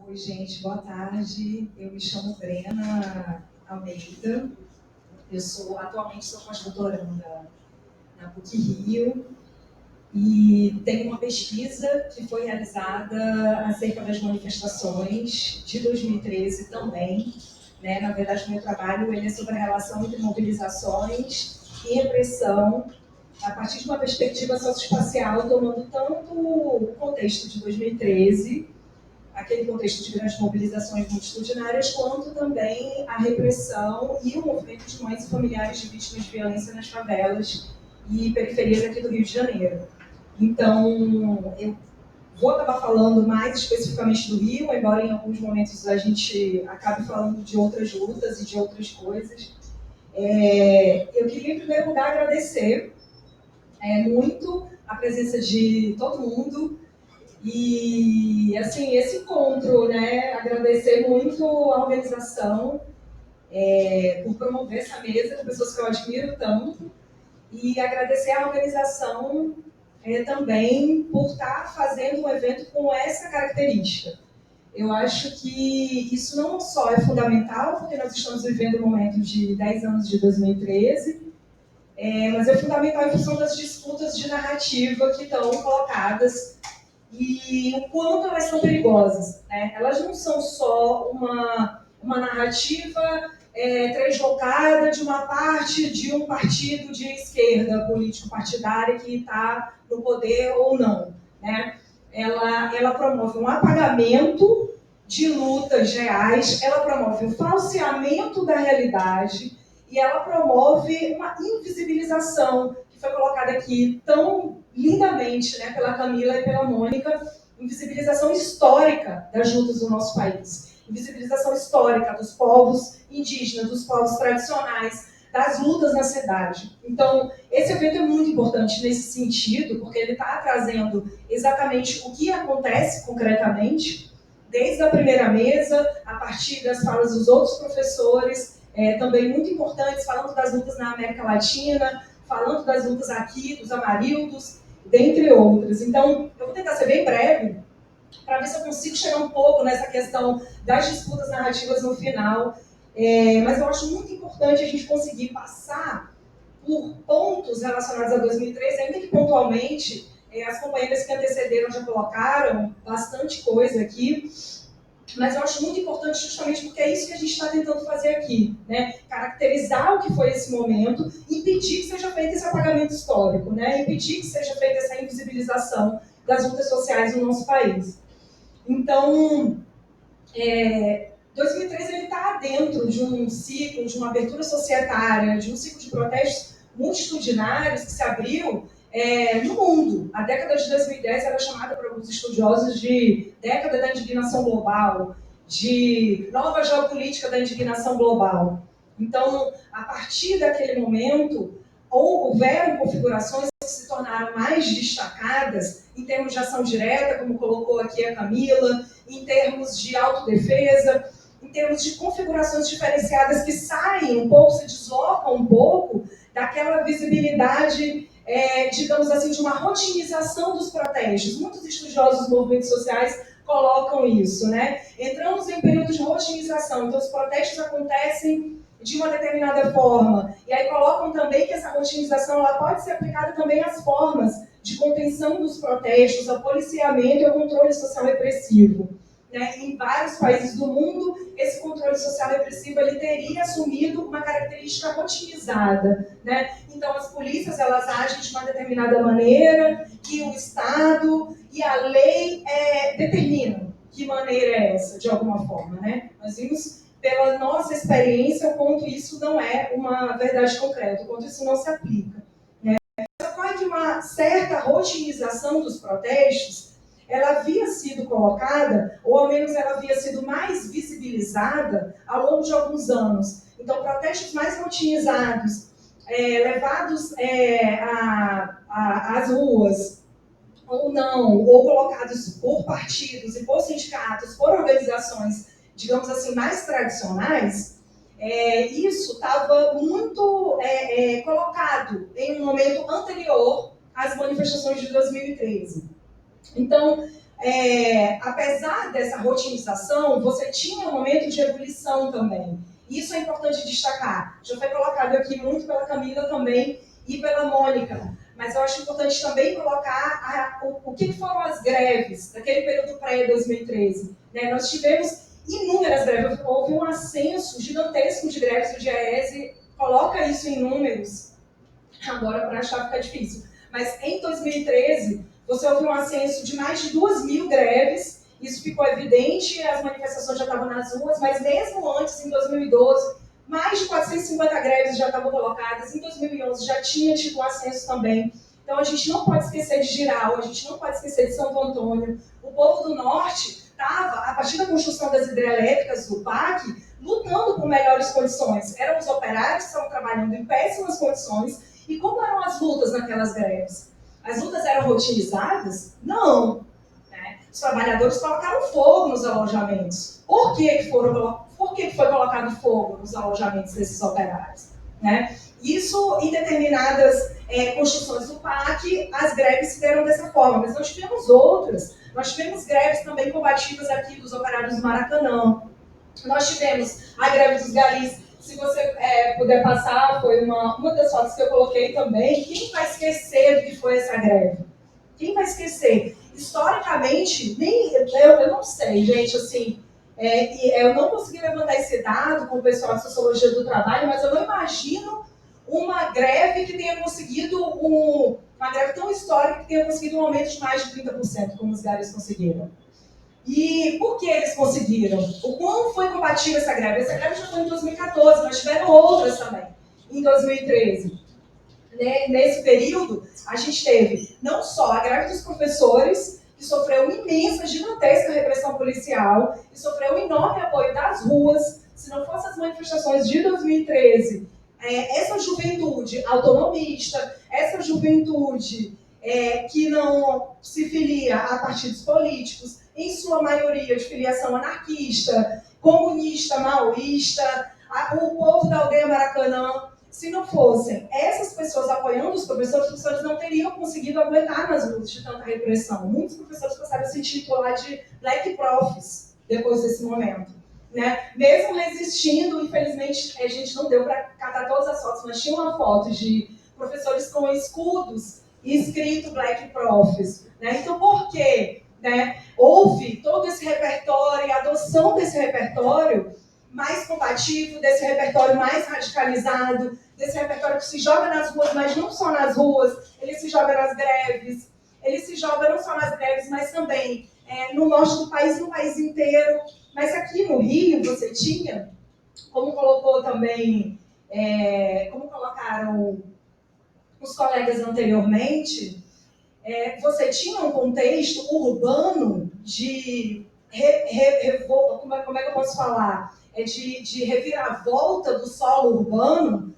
Oi, gente, boa tarde. Eu me chamo Brena Almeida. Eu atualmente sou pós-doutoranda na PUC-Rio e tenho uma pesquisa que foi realizada acerca das manifestações de 2013 também. Né? Na verdade, o meu trabalho ele é sobre a relação entre mobilizações e repressão a partir de uma perspectiva socioespacial, tomando tanto o contexto de 2013, aquele contexto de grandes mobilizações multitudinárias, quanto também a repressão e o movimento de mães e familiares de vítimas de violência nas favelas e periferias aqui do Rio de Janeiro. Então, eu vou acabar falando mais especificamente do Rio, embora em alguns momentos a gente acabe falando de outras lutas e de outras coisas. Eu queria, em primeiro lugar, agradecer muito a presença de todo mundo e, assim, esse encontro, né? Agradecer muito a organização por promover essa mesa com pessoas que eu admiro tanto e agradecer a organização também por estar fazendo um evento com essa característica. Eu acho que isso não só é fundamental, porque nós estamos vivendo um momento de 10 anos de 2013, mas é fundamental em função das disputas de narrativa que estão colocadas e o quanto elas são perigosas, né? Elas não são só uma narrativa translocada de uma parte de um partido de esquerda político-partidária que está no poder ou não, né? Ela promove um apagamento de lutas reais, ela promove o falseamento da realidade e ela promove uma invisibilização, que foi colocada aqui tão lindamente, né, pela Camila e pela Mônica, invisibilização histórica das lutas do nosso país, invisibilização histórica dos povos indígenas, dos povos tradicionais, das lutas na cidade. Então, esse evento é muito importante nesse sentido, porque ele está trazendo exatamente o que acontece concretamente, desde a primeira mesa, a partir das falas dos outros professores, também muito importantes, falando das lutas na América Latina, falando das lutas aqui, dos amarildos, dentre outras. Então, eu vou tentar ser bem breve, para ver se eu consigo chegar um pouco nessa questão das disputas narrativas no final. Mas eu acho muito importante a gente conseguir passar por pontos relacionados a 2013, ainda que pontualmente, as companheiras que antecederam já colocaram bastante coisa aqui, mas eu acho muito importante justamente porque é isso que a gente está tentando fazer aqui, né? Caracterizar o que foi esse momento, impedir que seja feito esse apagamento histórico, né? Impedir que seja feita essa invisibilização das lutas sociais no nosso país. Então, 2013 ele está dentro de um ciclo, de uma abertura societária, de um ciclo de protestos multitudinários que se abriu no mundo. A década de 2010 era chamada por alguns estudiosos de década da indignação global, de nova geopolítica da indignação global. Então, a partir daquele momento, houveram configurações que se tornaram mais destacadas em termos de ação direta, como colocou aqui a Camila, em termos de autodefesa, em termos de configurações diferenciadas que saem um pouco, se deslocam um pouco daquela visibilidade, digamos assim, de uma rotinização dos protestos. Muitos estudiosos dos movimentos sociais colocam isso, né? Entramos em um período de rotinização, então os protestos acontecem de uma determinada forma. E aí colocam também que essa rotinização ela pode ser aplicada também às formas de contenção dos protestos, ao policiamento e ao controle social repressivo. Né? Em vários países do mundo, esse controle social repressivo ele teria assumido uma característica rotinizada. Né? Então, as polícias elas agem de uma determinada maneira, que o Estado e a lei determinam que maneira é essa, de alguma forma. Né? Nós vimos pela nossa experiência, o quanto isso não é uma verdade concreta, o quanto isso não se aplica. Né? Essa coisa de uma certa rotinização dos protestos, ela havia sido colocada, ou ao menos ela havia sido mais visibilizada ao longo de alguns anos. Então, protestos mais rotinizados, levados às ruas, ou não, ou colocados por partidos e por sindicatos, por organizações, digamos assim, mais tradicionais, isso estava muito colocado em um momento anterior às manifestações de 2013. Então, apesar dessa rotinização, você tinha um momento de ebulição também. Isso é importante destacar. Já foi colocado aqui muito pela Camila também e pela Mônica. Mas eu acho importante também colocar o que foram as greves daquele período pré-2013. Né? Nós tivemos inúmeras greves, houve um ascenso gigantesco de greves, o DIEESE coloca isso em números, agora para achar fica difícil, mas em 2013 você houve um ascenso de mais de 2.000 greves, isso ficou evidente, as manifestações já estavam nas ruas, mas mesmo antes, em 2012, mais de 450 greves já estavam colocadas, em 2011 já tinha tido um ascenso também Então a gente não pode esquecer de Giral, a gente não pode esquecer de Santo Antônio. O povo do Norte estava, a partir da construção das hidrelétricas do PAC, lutando por melhores condições. Eram os operários que estavam trabalhando em péssimas condições. E como eram as lutas naquelas greves? As lutas eram rotinizadas? Não. Né? Os trabalhadores colocaram fogo nos alojamentos. Por que foi colocado fogo nos alojamentos desses operários? Né? Isso, em determinadas construções do PAC, as greves se deram dessa forma, mas nós tivemos outras. Nós tivemos greves também combativas aqui dos operários do Maracanã. Nós tivemos a greve dos garis. Se você puder passar, foi uma das fotos que eu coloquei também. Quem vai esquecer do que foi essa greve? Quem vai esquecer? Historicamente, eu não sei, gente, assim, eu não consegui levantar esse dado com o pessoal de Sociologia do Trabalho, mas eu não imagino uma greve que tenha conseguido uma greve tão histórica que tenha conseguido um aumento de mais de 30%, como os garis conseguiram. E por que eles conseguiram? O quão foi compatível essa greve? Essa greve já foi em 2014, mas tiveram outras também, em 2013. Nesse período, a gente teve não só a greve dos professores, que sofreu imensa, gigantesca repressão policial, e sofreu um enorme apoio das ruas. Se não fossem as manifestações de 2013, essa juventude autonomista, essa juventude que não se filia a partidos políticos, em sua maioria de filiação anarquista, comunista, maoísta, o povo da aldeia Maracanã, se não fossem essas pessoas apoiando os professores não teriam conseguido aguentar nas lutas de tanta repressão. Muitos professores passaram a se intitular de Black Profs depois desse momento. Né? Mesmo resistindo, infelizmente, a gente não deu para catar todas as fotos, mas tinha uma foto de professores com escudos e escrito Black Profs. Né? Então, por quê? Né? Houve todo esse repertório, a adoção desse repertório mais combativo, desse repertório mais radicalizado, desse repertório que se joga nas ruas, mas não só nas ruas, ele se joga nas greves, ele se joga não só nas greves, mas também no norte do país, no país inteiro. Mas aqui no Rio você tinha, como colocou também, como colocaram os colegas anteriormente, você tinha um contexto urbano de como é que eu posso falar? De reviravolta do solo urbano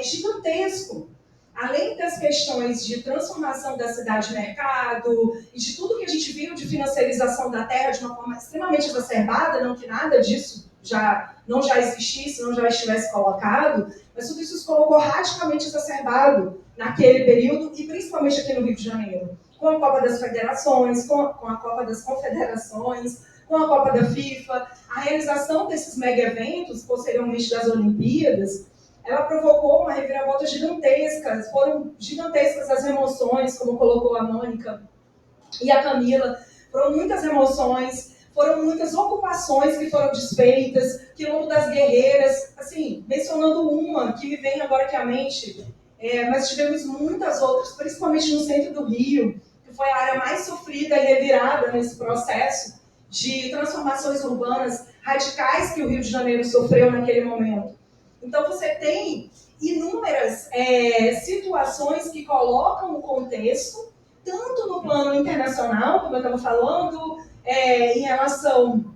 gigantesco. Além das questões de transformação da cidade-mercado e de tudo que a gente viu de financiarização da terra de uma forma extremamente exacerbada, não que nada disso não já existisse, não já estivesse colocado, mas tudo isso se colocou radicalmente exacerbado naquele período e principalmente aqui no Rio de Janeiro, com a Copa das Federações, com a Copa das Confederações, com a Copa da FIFA, a realização desses mega-eventos, posteriormente das Olimpíadas, ela provocou uma reviravolta gigantesca, foram gigantescas as remoções, como colocou a Mônica e a Camila, foram muitas remoções, foram muitas ocupações que foram desfeitas, Quilombo das Guerreiras, assim, mencionando uma que me vem agora aqui à mente, mas tivemos muitas outras, principalmente no centro do Rio, que foi a área mais sofrida e revirada nesse processo de transformações urbanas radicais que o Rio de Janeiro sofreu naquele momento. Então, você tem inúmeras situações que colocam o contexto, tanto no plano internacional, como eu estava falando, em relação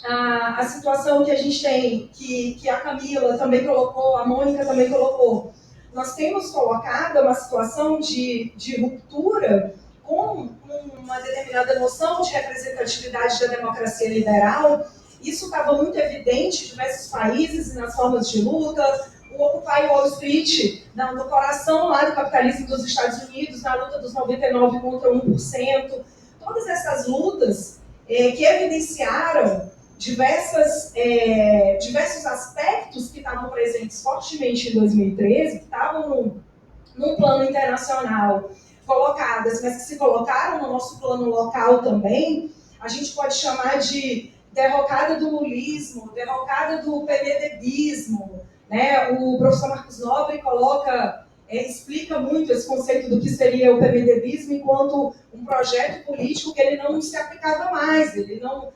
à situação que a gente tem, que a Camila também colocou, a Mônica também colocou. Nós temos colocado uma situação de ruptura com uma determinada noção de representatividade da democracia liberal. Isso estava muito evidente em diversos países e nas formas de luta. O Occupy Wall Street, no coração lá do capitalismo dos Estados Unidos, na luta dos 99 contra 1%. Todas essas lutas que evidenciaram diversos aspectos que estavam presentes fortemente em 2013, que estavam num plano internacional colocadas, mas que se colocaram no nosso plano local também, a gente pode chamar de derrocada do lulismo, derrocada do PMDBismo, né? O professor Marcos Nobre explica muito esse conceito do que seria o PMDBismo enquanto um projeto político que ele não se aplicava mais, ele não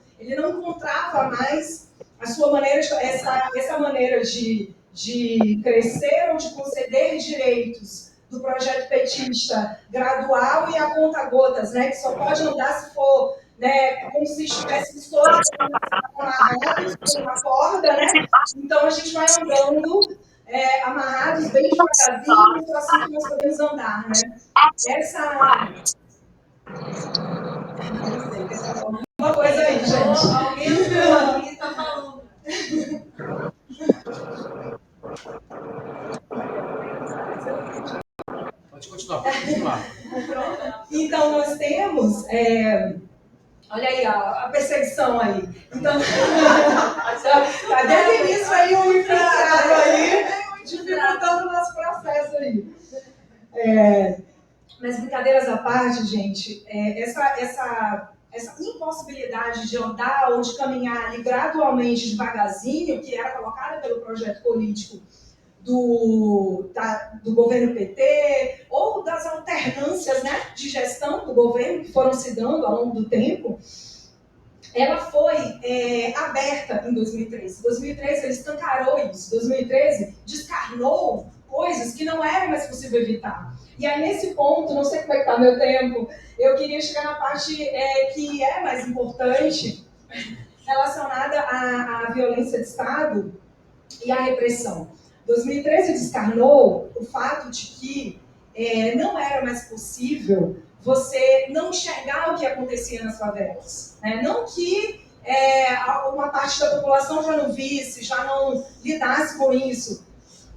encontrava mais a sua maneira, essa maneira de crescer ou de conceder direitos do projeto petista gradual e a conta-gotas, né, que só pode andar se for, né, como se estivéssemos todos amarrados por uma corda, né? Então a gente vai andando amarrados bem devagarzinho, assim que nós podemos andar, né? Essa... Não sei, quer falar alguma coisa aí, gente? Alguém está falando. Pode continuar, pode continuar. Então, nós temos... olha aí, a perseguição aí. Então, desde o início aí o infiltrado aí, dificultando o nosso processo aí. Mas brincadeiras à parte, gente, essa impossibilidade de andar ou de caminhar ali gradualmente, devagarzinho, que era colocada pelo projeto político do governo PT, ou das alternâncias, né, de gestão do governo que foram se dando ao longo do tempo, ela foi aberta em 2013. Em 2013 ele escancarou isso. 2013 descarnou coisas que não era mais possível evitar. E aí, nesse ponto, não sei como é que está meu tempo, eu queria chegar na parte que é mais importante, relacionada à violência de Estado e à repressão. 2013 descarnou o fato de que não era mais possível você não enxergar o que acontecia nas favelas. Né? Não que uma parte da população já não visse, já não lidasse com isso,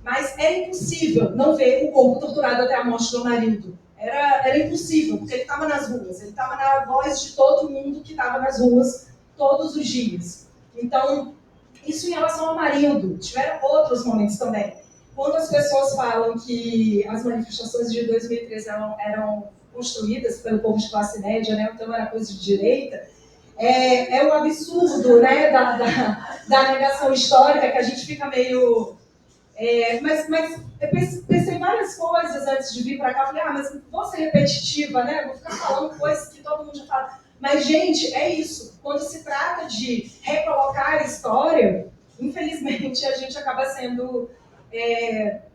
mas era impossível não ver o corpo torturado até a morte do marido. Era impossível, porque ele estava nas ruas, ele estava na voz de todo mundo que estava nas ruas todos os dias. Então, isso em relação ao marido. Tiveram outros momentos também. Quando as pessoas falam que as manifestações de 2013 eram construídas pelo povo de classe média, né, então era coisa de direita, é um absurdo, né, da negação histórica, que a gente fica meio... mas eu pensei várias coisas antes de vir para cá. Falei, mas vou ser repetitiva, né? Vou ficar falando coisas que todo mundo já fala. Mas, gente, é isso. Quando se trata de recolocar a história, infelizmente, a gente acaba sendo,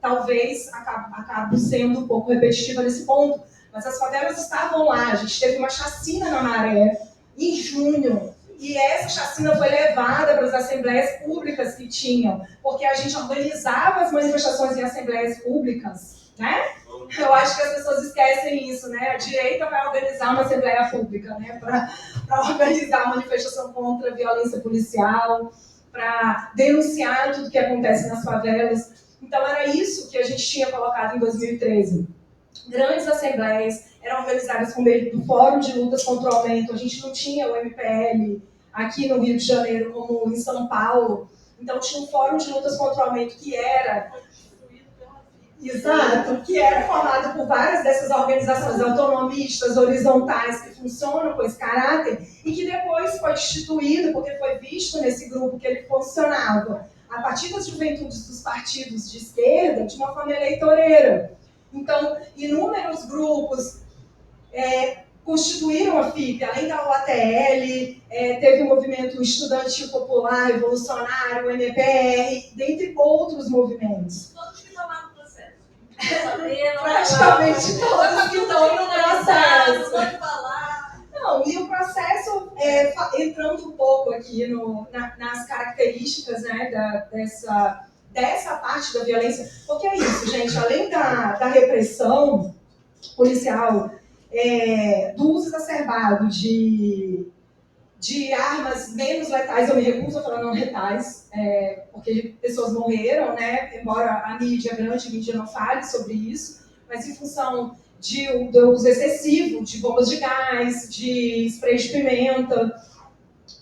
talvez, acabo sendo um pouco repetitiva nesse ponto. Mas as favelas estavam lá. A gente teve uma chacina na Maré, em junho. E essa chacina foi levada para as assembleias públicas que tinham, porque a gente organizava as manifestações em assembleias públicas, né? Eu acho que as pessoas esquecem isso, né? A direita vai organizar uma assembleia pública, né? Para organizar a manifestação contra a violência policial, para denunciar tudo que acontece nas favelas. Então era isso que a gente tinha colocado em 2013. Grandes assembleias eram organizadas por meio do Fórum de Lutas contra o Aumento. A gente não tinha o MPL aqui no Rio de Janeiro, como em São Paulo. Então tinha um Fórum de Lutas contra o Aumento que era... Exato, que era formado por várias dessas organizações autonomistas, horizontais, que funcionam com esse caráter, e que depois foi instituído, porque foi visto nesse grupo que ele funcionava, a partir das juventudes dos partidos de esquerda, de uma forma eleitoreira. Então, inúmeros grupos constituíram a FIP, além da UATL, teve o movimento estudantil popular, revolucionário, o MPR, dentre outros movimentos. Todos que estão lá no processo. Praticamente todos que estão no processo. Pode falar. Não, e o processo, entrando um pouco aqui nas características, né, dessa parte da violência, porque é isso, gente, além da repressão policial, do uso exacerbado de armas menos letais, eu me recuso a falar não letais, porque pessoas morreram, né, embora a mídia, a grande mídia não fale sobre isso, mas em função do uso excessivo de bombas de gás, de spray de pimenta,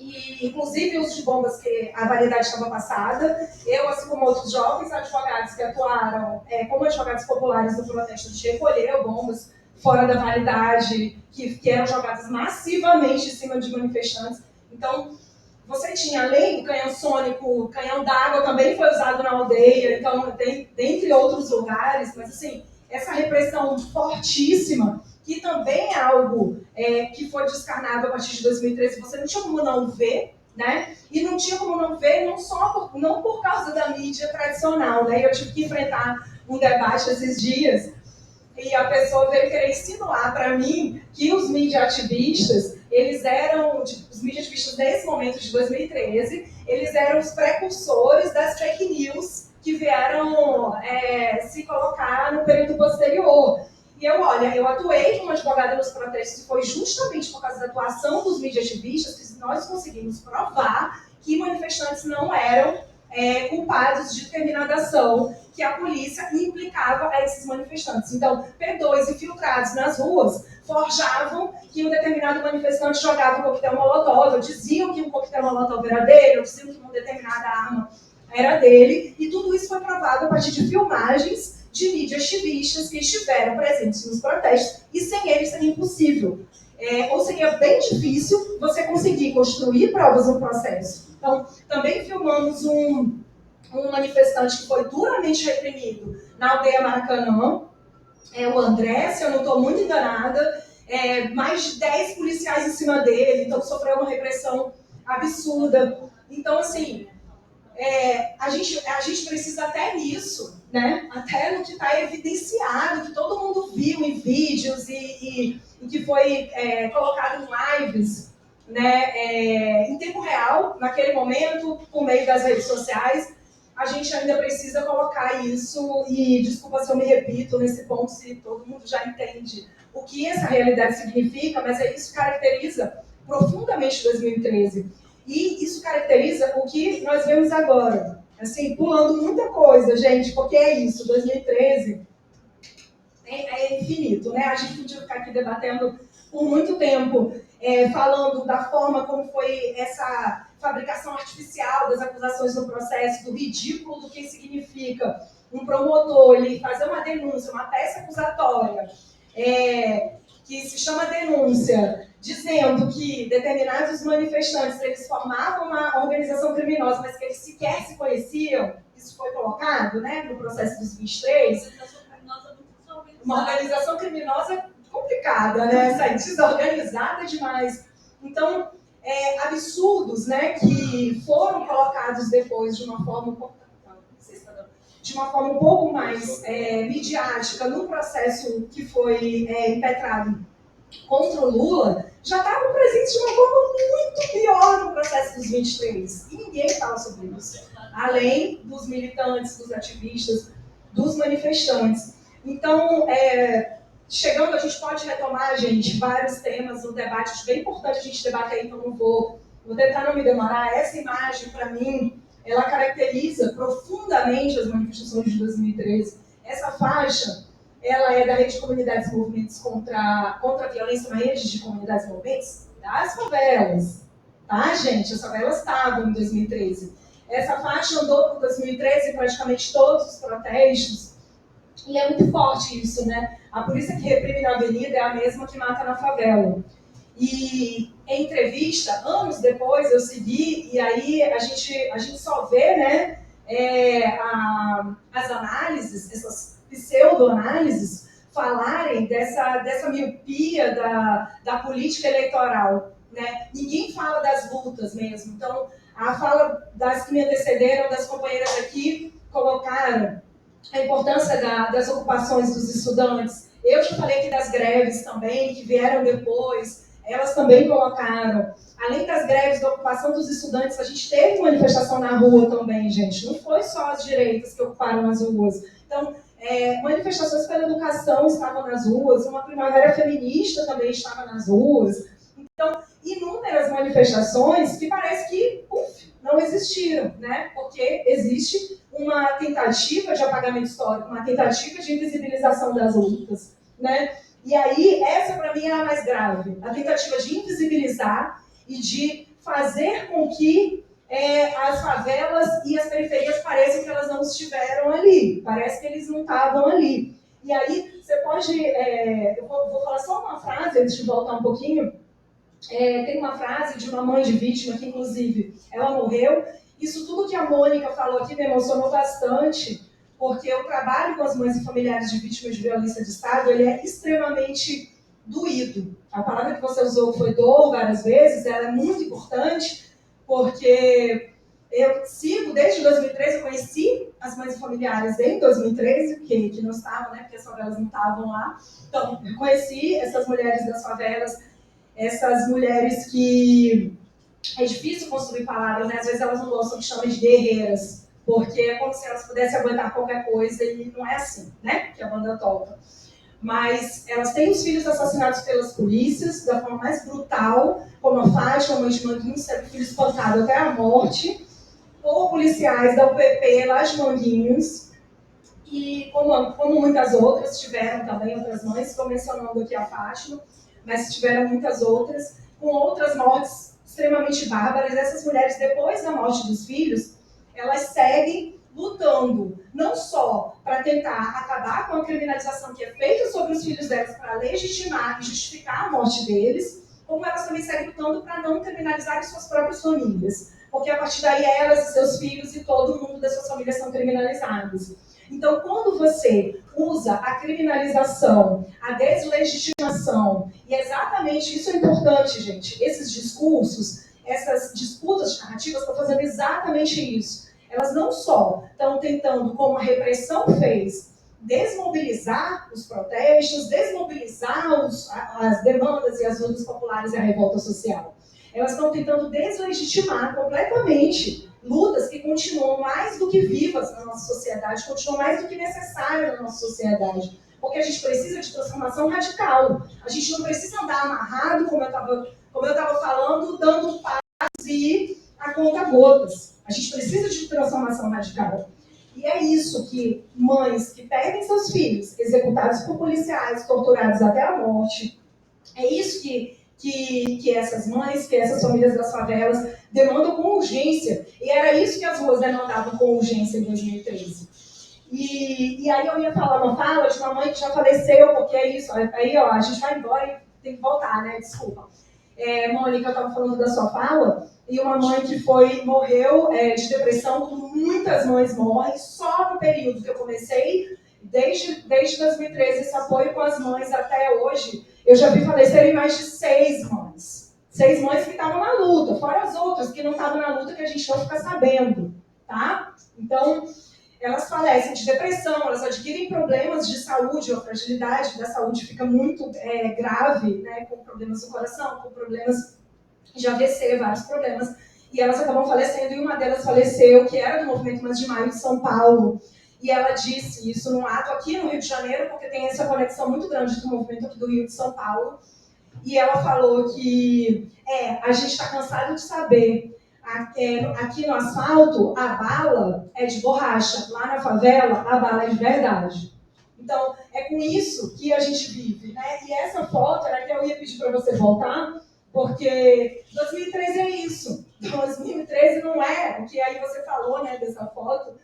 e inclusive o uso de bombas que a validade estava passada. Eu, assim como outros jovens advogados que atuaram como advogados populares no protesto, a gente recolheu bombas fora da validade, que eram jogadas massivamente em cima de manifestantes. Então, você tinha, além do canhão sônico, canhão d'água também foi usado na aldeia, então, dentre outros lugares, mas assim, essa repressão fortíssima, que também é algo que foi descarnado a partir de 2013, você não tinha como não ver, né? E não tinha como não ver não por causa da mídia tradicional, né? Eu tive que enfrentar um debate esses dias e a pessoa veio querer insinuar para mim que os mídia ativistas, eles eram, os mídia ativistas nesse momento de 2013, eles eram os precursores das fake news que vieram se colocar no período posterior. E eu atuei como advogada nos protestos e foi justamente por causa da atuação dos mídia ativistas que nós conseguimos provar que manifestantes não eram culpados de determinada ação que a polícia implicava a esses manifestantes. Então, P2 infiltrados nas ruas forjavam que um determinado manifestante jogava um coquetel molotov, ou diziam que um coquetel molotov era dele, ou diziam que uma determinada arma era dele, e tudo isso foi provado a partir de filmagens de mídias ativistas que estiveram presentes nos protestos, e sem eles seria impossível. Ou seria bem difícil você conseguir construir provas no processo. Então, também filmamos um manifestante que foi duramente reprimido na aldeia Maracanã, o André, se eu não estou muito enganada, mais de 10 policiais em cima dele, então sofreu uma repressão absurda. Então, assim, a gente precisa até nisso, né? Até no que está evidenciado, que todo mundo viu em vídeos e que foi colocado em lives, né? Em tempo real, naquele momento, por meio das redes sociais, a gente ainda precisa colocar isso, e desculpa se eu me repito nesse ponto, se todo mundo já entende o que essa realidade significa, mas isso caracteriza profundamente 2013. E isso caracteriza o que nós vemos agora. Assim, pulando muita coisa, gente, porque é isso, 2013 é infinito, né? A gente podia ficar aqui debatendo por muito tempo, falando da forma como foi essa fabricação artificial das acusações no processo, do ridículo do que significa um promotor ele fazer uma denúncia, uma peça acusatória, que se chama denúncia, dizendo que determinados manifestantes eles formavam uma organização criminosa, mas que eles sequer se conheciam. Isso foi colocado, né, no processo dos 23. Uma organização criminosa complicada, né? Desorganizada demais. Então, absurdos, né, que foram colocados depois de uma forma um pouco mais midiática no processo que foi impetrado contra o Lula, já estavam presentes de uma forma muito pior no processo dos 23. E ninguém fala sobre isso. Além dos militantes, dos ativistas, dos manifestantes. Então, chegando, a gente pode retomar, gente, vários temas no debate. Acho bem importante a gente debater, então não vou tentar não me demorar. Essa imagem, para mim, ela caracteriza profundamente as manifestações de 2013. Essa faixa, ela é da Rede de Comunidades e Movimentos contra a Violência, uma rede de comunidades e movimentos das favelas. Tá, gente? As favelas estavam em 2013. Essa faixa andou por 2013 praticamente todos os protestos. E é muito forte isso, né? A polícia que reprime na avenida é a mesma que mata na favela. E em entrevista, anos depois, eu segui, e aí a gente só vê, né, as análises, essas pseudo-análises, falarem dessa miopia da política eleitoral, né? Ninguém fala das lutas mesmo. Então, a fala das que me antecederam, das companheiras aqui, colocaram a importância das ocupações dos estudantes. Eu já falei aqui das greves também, que vieram depois, elas também colocaram. Além das greves, da ocupação dos estudantes, a gente teve manifestação na rua também, gente. Não foi só as direitas que ocuparam as ruas. Então, manifestações pela educação estavam nas ruas, uma primavera feminista também estava nas ruas. Então, inúmeras manifestações que parece que não existiram, né? Porque existe uma tentativa de apagamento histórico, uma tentativa de invisibilização das lutas, né? E aí, essa para mim é a mais grave, a tentativa de invisibilizar e de fazer com que as favelas e as periferias pareçam que elas não estiveram ali, parece que eles não estavam ali. E aí, você pode... eu vou falar só uma frase, antes de voltar um pouquinho. Tem uma frase de uma mãe de vítima que, inclusive, ela morreu. Isso tudo que a Mônica falou aqui me emocionou bastante, porque eu trabalho com as mães e familiares de vítimas de violência de Estado, ele é extremamente doído. A palavra que você usou foi dor várias vezes, ela é muito importante, porque Eu sigo desde 2013, eu conheci as mães familiares em 2013, que não estavam, né, porque as favelas não estavam lá. Então, eu conheci essas mulheres das favelas, essas mulheres que é difícil construir palavras, né? Às vezes elas não gostam que chamem de guerreiras, porque é como se elas pudessem aguentar qualquer coisa e não é assim, né? Que a banda toca. Mas elas têm os filhos assassinados pelas polícias, da forma mais brutal, como a Fátima, a mãe de Manguinhos, teve o filho espancado até a morte, por policiais da UPP lá de Manguinhos, e como muitas outras, tiveram também outras mães, estou mencionando aqui a Fátima, mas tiveram muitas outras, com outras mortes extremamente bárbaras. Essas mulheres, depois da morte dos filhos, elas seguem lutando, não só para tentar acabar com a criminalização que é feita sobre os filhos delas, para legitimar e justificar a morte deles, como elas também seguem lutando para não criminalizar suas próprias famílias. Porque a partir daí elas e seus filhos e todo mundo das suas famílias são criminalizados. Então, quando você usa a criminalização, a deslegitimação, e exatamente isso é importante, gente, esses discursos, essas disputas de narrativas estão fazendo exatamente isso. Elas não só estão tentando, como a repressão fez, desmobilizar os protestos, desmobilizar as demandas e as lutas populares e a revolta social. Elas estão tentando deslegitimar completamente lutas que continuam mais do que vivas na nossa sociedade, continuam mais do que necessárias na nossa sociedade. Porque a gente precisa de transformação radical. A gente não precisa andar amarrado, como eu estava falando, dando passos e a conta gotas. A gente precisa de transformação radical. E é isso que mães que perdem seus filhos, executados por policiais, torturados até a morte, é isso que essas mães, que essas famílias das favelas demandam com urgência. E era isso que as ruas demandavam com urgência em 2013. E aí eu ia falar uma fala de uma mãe que já faleceu, porque é isso. Aí, ó, a gente vai embora e tem que voltar, né? Desculpa. Mônica, eu estava falando da sua fala, e uma mãe que morreu de depressão, como muitas mães morrem, só no período que eu comecei, desde 2013, esse apoio com as mães até hoje. Eu já vi falecerem mais de 6 mães. 6 mães que estavam na luta, fora as outras que não estavam na luta, que a gente não fica sabendo, tá? Então, elas falecem de depressão, elas adquirem problemas de saúde, a fragilidade da saúde fica muito grave, né, com problemas do coração, com problemas de AVC, vários problemas, e elas acabam falecendo, e uma delas faleceu, que era do Movimento Mais de Maio de São Paulo, e ela disse isso num ato aqui no Rio de Janeiro, porque tem essa conexão muito grande do movimento aqui do Rio de São Paulo, e ela falou que a gente está cansado de saber, aqui no asfalto a bala é de borracha, lá na favela a bala é de verdade. Então, é com isso que a gente vive, né? E essa foto era que eu ia pedir para você voltar, porque 2013 é isso. 2013 não é o que aí você falou, né, dessa foto.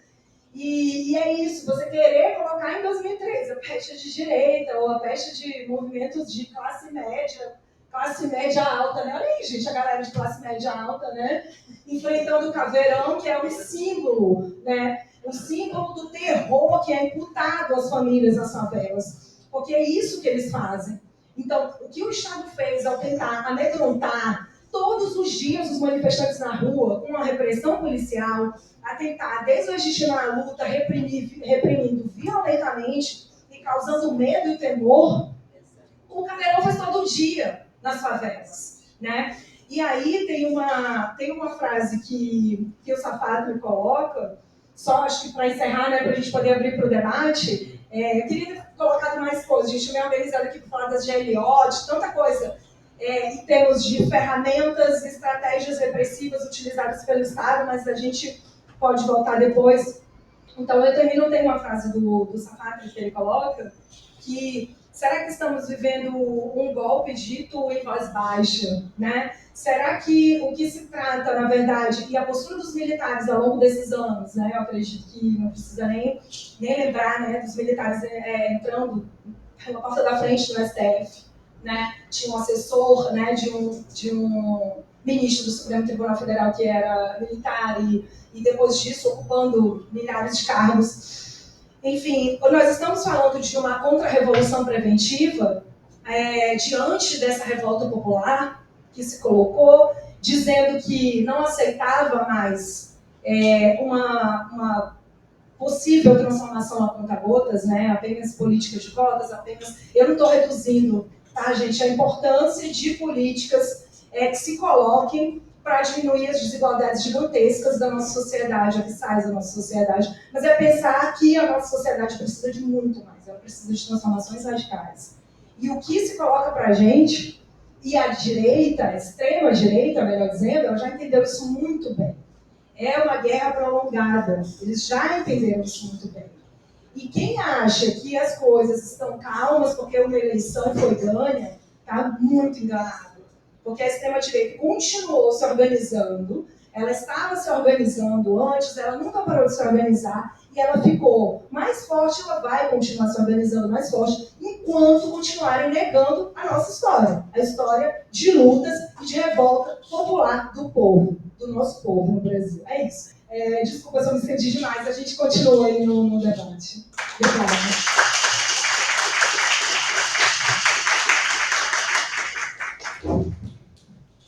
E é isso, você querer colocar em 2013 a peste de direita ou a peste de movimentos de classe média alta, né? Olha aí, gente, a galera de classe média alta, né? Enfrentando o caveirão, que é um símbolo, né? Um símbolo do terror que é imputado às famílias nas favelas. Porque é isso que eles fazem. Então, o que o Estado fez ao tentar amedrontar todos os dias os manifestantes na rua, com a repressão policial, a tentar deslegitimar a luta, reprimindo violentamente e causando medo e temor, o caveirão faz todo dia nas favelas, né? E aí tem uma frase que o Safado me coloca, só acho que para encerrar, né, para a gente poder abrir para o debate, eu queria ter colocado mais coisas, a gente me organizado aqui para falar das GLO, de tanta coisa, em termos de ferramentas e estratégias repressivas utilizadas pelo Estado, mas a gente pode voltar depois. Então, eu termino, tem uma frase do Safado que ele coloca, que será que estamos vivendo um golpe dito em voz baixa, né? Será que o que se trata, na verdade, e a postura dos militares ao longo desses anos, né? Eu acredito que não precisa nem lembrar, né, dos militares entrando pela porta da frente do STF, né? Tinha um assessor, né, de um ministro do Supremo Tribunal Federal que era militar e depois disso ocupando milhares de cargos. Enfim, nós estamos falando de uma contra-revolução preventiva diante dessa revolta popular que se colocou, dizendo que não aceitava mais uma possível transformação a conta-gotas, né? Apenas políticas de cotas, eu não estou reduzindo, tá, gente, a importância de políticas que se coloquem para diminuir as desigualdades gigantescas da nossa sociedade, abissais da nossa sociedade, mas é pensar que a nossa sociedade precisa de muito mais, ela precisa de transformações radicais. E o que se coloca para a gente, e a direita, a extrema-direita, melhor dizendo, ela já entendeu isso muito bem. É uma guerra prolongada, eles já entenderam isso muito bem. E quem acha que as coisas estão calmas porque uma eleição foi ganha, está muito enganado. Porque a extrema-direita continuou se organizando, ela estava se organizando antes, ela nunca parou de se organizar, e ela ficou mais forte, ela vai continuar se organizando mais forte, enquanto continuarem negando a nossa história. A história de lutas e de revolta popular do povo, do nosso povo no Brasil. É isso. Desculpa se eu me estendi demais, a gente continua aí no debate. Obrigada.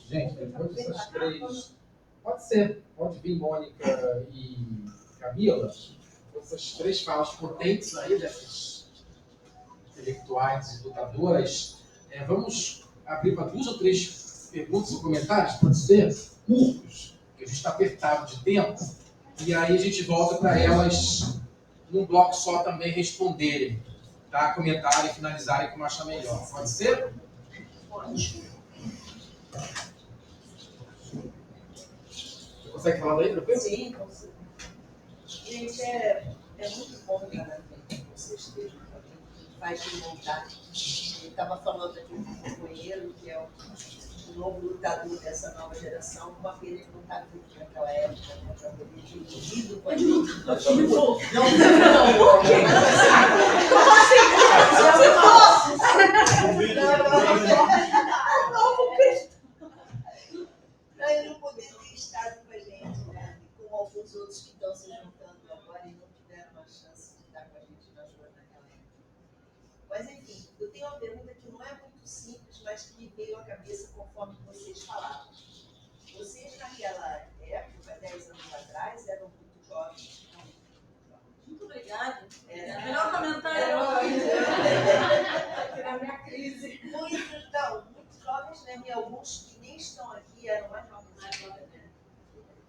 Gente, depois dessas três... Pode ser, pode vir Mônica e Camila. Essas três falas potentes aí dessas intelectuais e lutadoras. Vamos abrir para 2 ou 3 perguntas ou comentários, pode ser? Curtos, porque a gente está apertado de tempo. E aí a gente volta para elas num bloco só também responderem, tá? Comentarem e finalizarem como achar melhor. Pode ser? Pode. Você consegue falar daí, tranquilo? Sim, consigo. Gente, é muito bom cada vez que vocês estejam aqui. Faz de vontade. Eu estava falando aqui com um companheiro, que é o novo lutador dessa nova geração, uma pena que não está vivo naquela época, né, para poder ter vivido com a gente. Não, para ele não poder ter estado com a gente, né? Com alguns outros que estão se juntando agora e não tiveram uma chance de estar com a gente nas ruas naquela época. Mas, enfim, eu tenho uma pergunta que não é muito simples, mas que me veio à cabeça conforme vocês falavam. Vocês, naquela época, 10 anos atrás, eram muito jovens. Muito obrigada. Era... Melhor comentário. Na minha crise. Muitos jovens, né? E alguns que nem estão aqui eram mais jovens agora, né?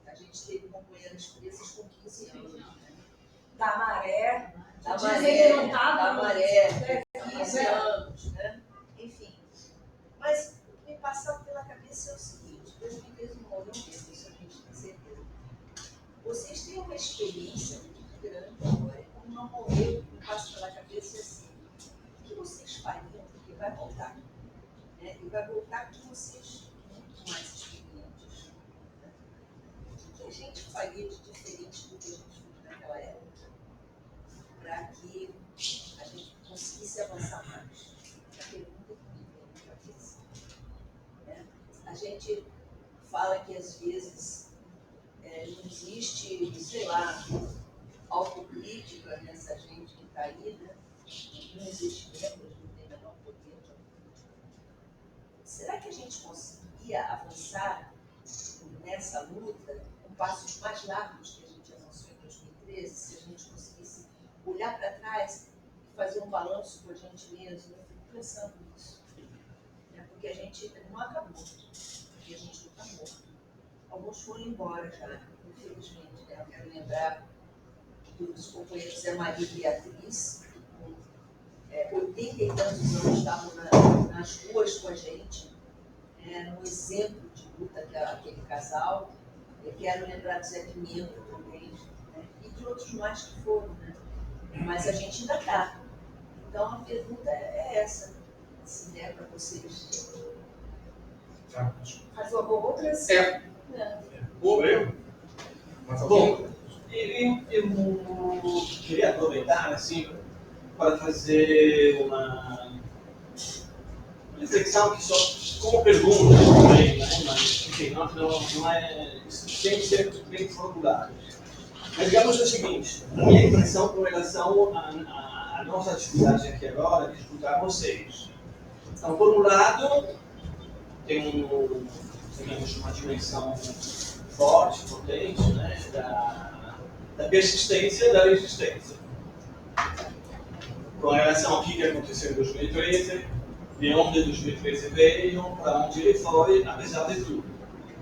A gente teve companheiras presas com 15 anos. Né? Da Maré, 15 anos, né? Enfim. Mas o que me passava pela cabeça é o seguinte: 2013 não morreu mesmo, isso a gente tem certeza. Vocês têm uma experiência muito grande agora, como não morreu, o que me passa pela cabeça é assim: o que vocês fariam? Porque vai voltar. Né? E vai voltar com vocês muito mais experientes. Né? O que a gente faria de diferente do que a gente fez naquela época para que a gente conseguisse avançar mais? A pergunta que me vem na cabeça. Né? A gente fala que às vezes não existe, sei lá, autocrítica nessa gente que está aí, né? Não existe mesmo, não tem menor poder. Será que a gente conseguiria avançar nessa luta com passos mais largos que a gente avançou em 2013, se a gente conseguisse olhar para trás e fazer um balanço com a gente mesmo? Eu fico pensando nisso. Né? Porque a gente não acabou, porque a gente não está morto. Alguns foram embora já, infelizmente. Né? Eu quero lembrar dos companheiros Zé Maria e Beatriz, com 80 e tantos anos, estavam nas ruas com a gente. Era um exemplo de luta aquele casal. Eu quero lembrar do Zé Pimenta também, né? E de outros mais que foram. Né? Mas a gente ainda está. Então a pergunta é essa, se der para vocês. Faz alguma outra? Ou eu? Mas Bom, eu queria aproveitar assim, para fazer uma reflexão que só como pergunta também, né? Mas enfim, não é tem que ser bem formulado. Mas digamos o seguinte: a minha impressão com relação à nossa atividade aqui agora, de escutar vocês. Então, por um lado, tem digamos, uma dimensão forte, potente, né, da persistência da resistência. Com relação ao que aconteceu em 2013, de onde 2013 veio, para onde ele foi, apesar de tudo.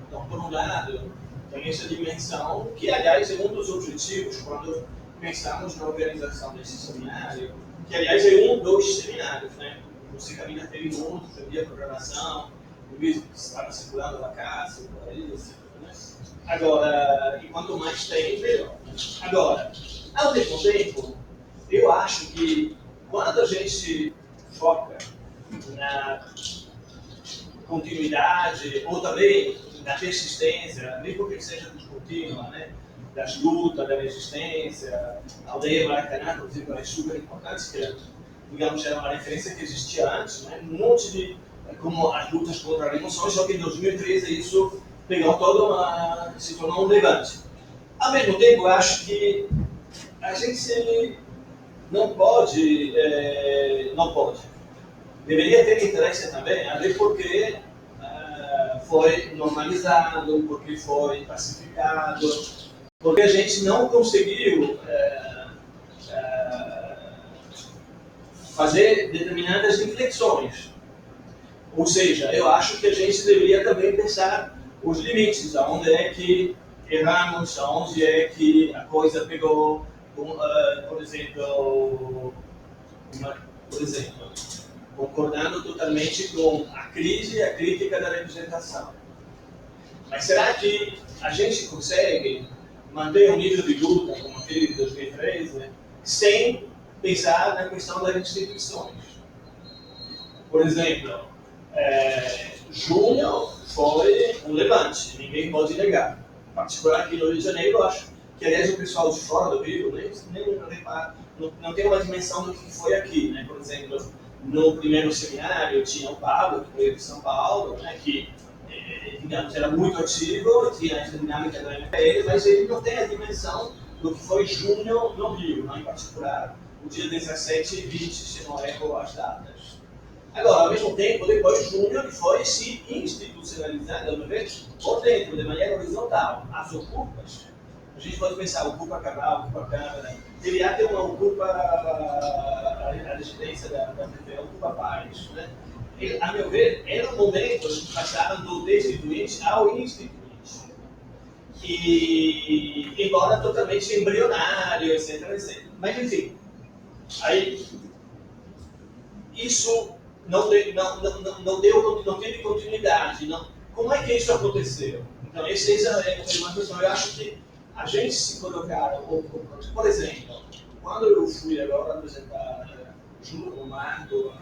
Então, por um lado, tem essa dimensão, que aliás é um dos objetivos quando pensamos na organização desse seminário, que aliás é um dos seminários, né? Você caminha teve minutos, havia programação, o Luiz estava circulando a casa, por aí, etc. Né? Agora, e quanto mais tem, melhor. Agora, ao mesmo tempo, eu acho que quando a gente foca na continuidade, ou também na persistência, mesmo que seja descontínua, né? Das lutas, da resistência, a aldeia Maracanã, por exemplo, é super importante, que digamos, era uma referência que existia antes, né? Um monte de, como as lutas contra a remoção, só que em 2013 isso pegou se tornou um levante. Ao mesmo tempo, eu acho que a gente não pode, deveria ter interesse também, até porque foi normalizado, porque foi pacificado, porque a gente não conseguiu fazer determinadas inflexões. Ou seja, eu acho que a gente deveria também pensar os limites, aonde é que erramos, aonde é que a coisa pegou, por exemplo, concordando totalmente com a crise e a crítica da representação. Mas será que a gente consegue manter um nível de luta como aquele de 2013 sem pensar na questão das instituições? Por exemplo, junho foi um levante, ninguém pode negar. Em particular aqui no Rio de Janeiro, eu acho que, aliás, o pessoal de fora do Rio não tem uma dimensão do que foi aqui. Né? Por exemplo, no primeiro seminário tinha o Pablo, que veio de São Paulo, né? Que digamos, era muito ativo, tinha essa dinâmica da MPL, mas ele não tem a dimensão do que foi junho no Rio, não? Em particular o dia 17 e 20, se não erro as datas. Agora, ao mesmo tempo, depois de junho, ele foi se institucionalizando, uma vez, por dentro, de maneira horizontal. As ocupas, a gente pode pensar, ocupa Cabral, ocupa Câmara, deveria ter uma ocupa a residência da PP, ocupa Pares, né? A meu ver, era um momento que passaram do destituinte ao instituinte. E, embora totalmente embrionário, etc, etc. Mas, enfim, aí, isso não teve continuidade. Não. Como é que isso aconteceu? Então, essa é uma questão. Eu acho que a gente se colocar, por exemplo, quando eu fui agora apresentar, junto com o Marco,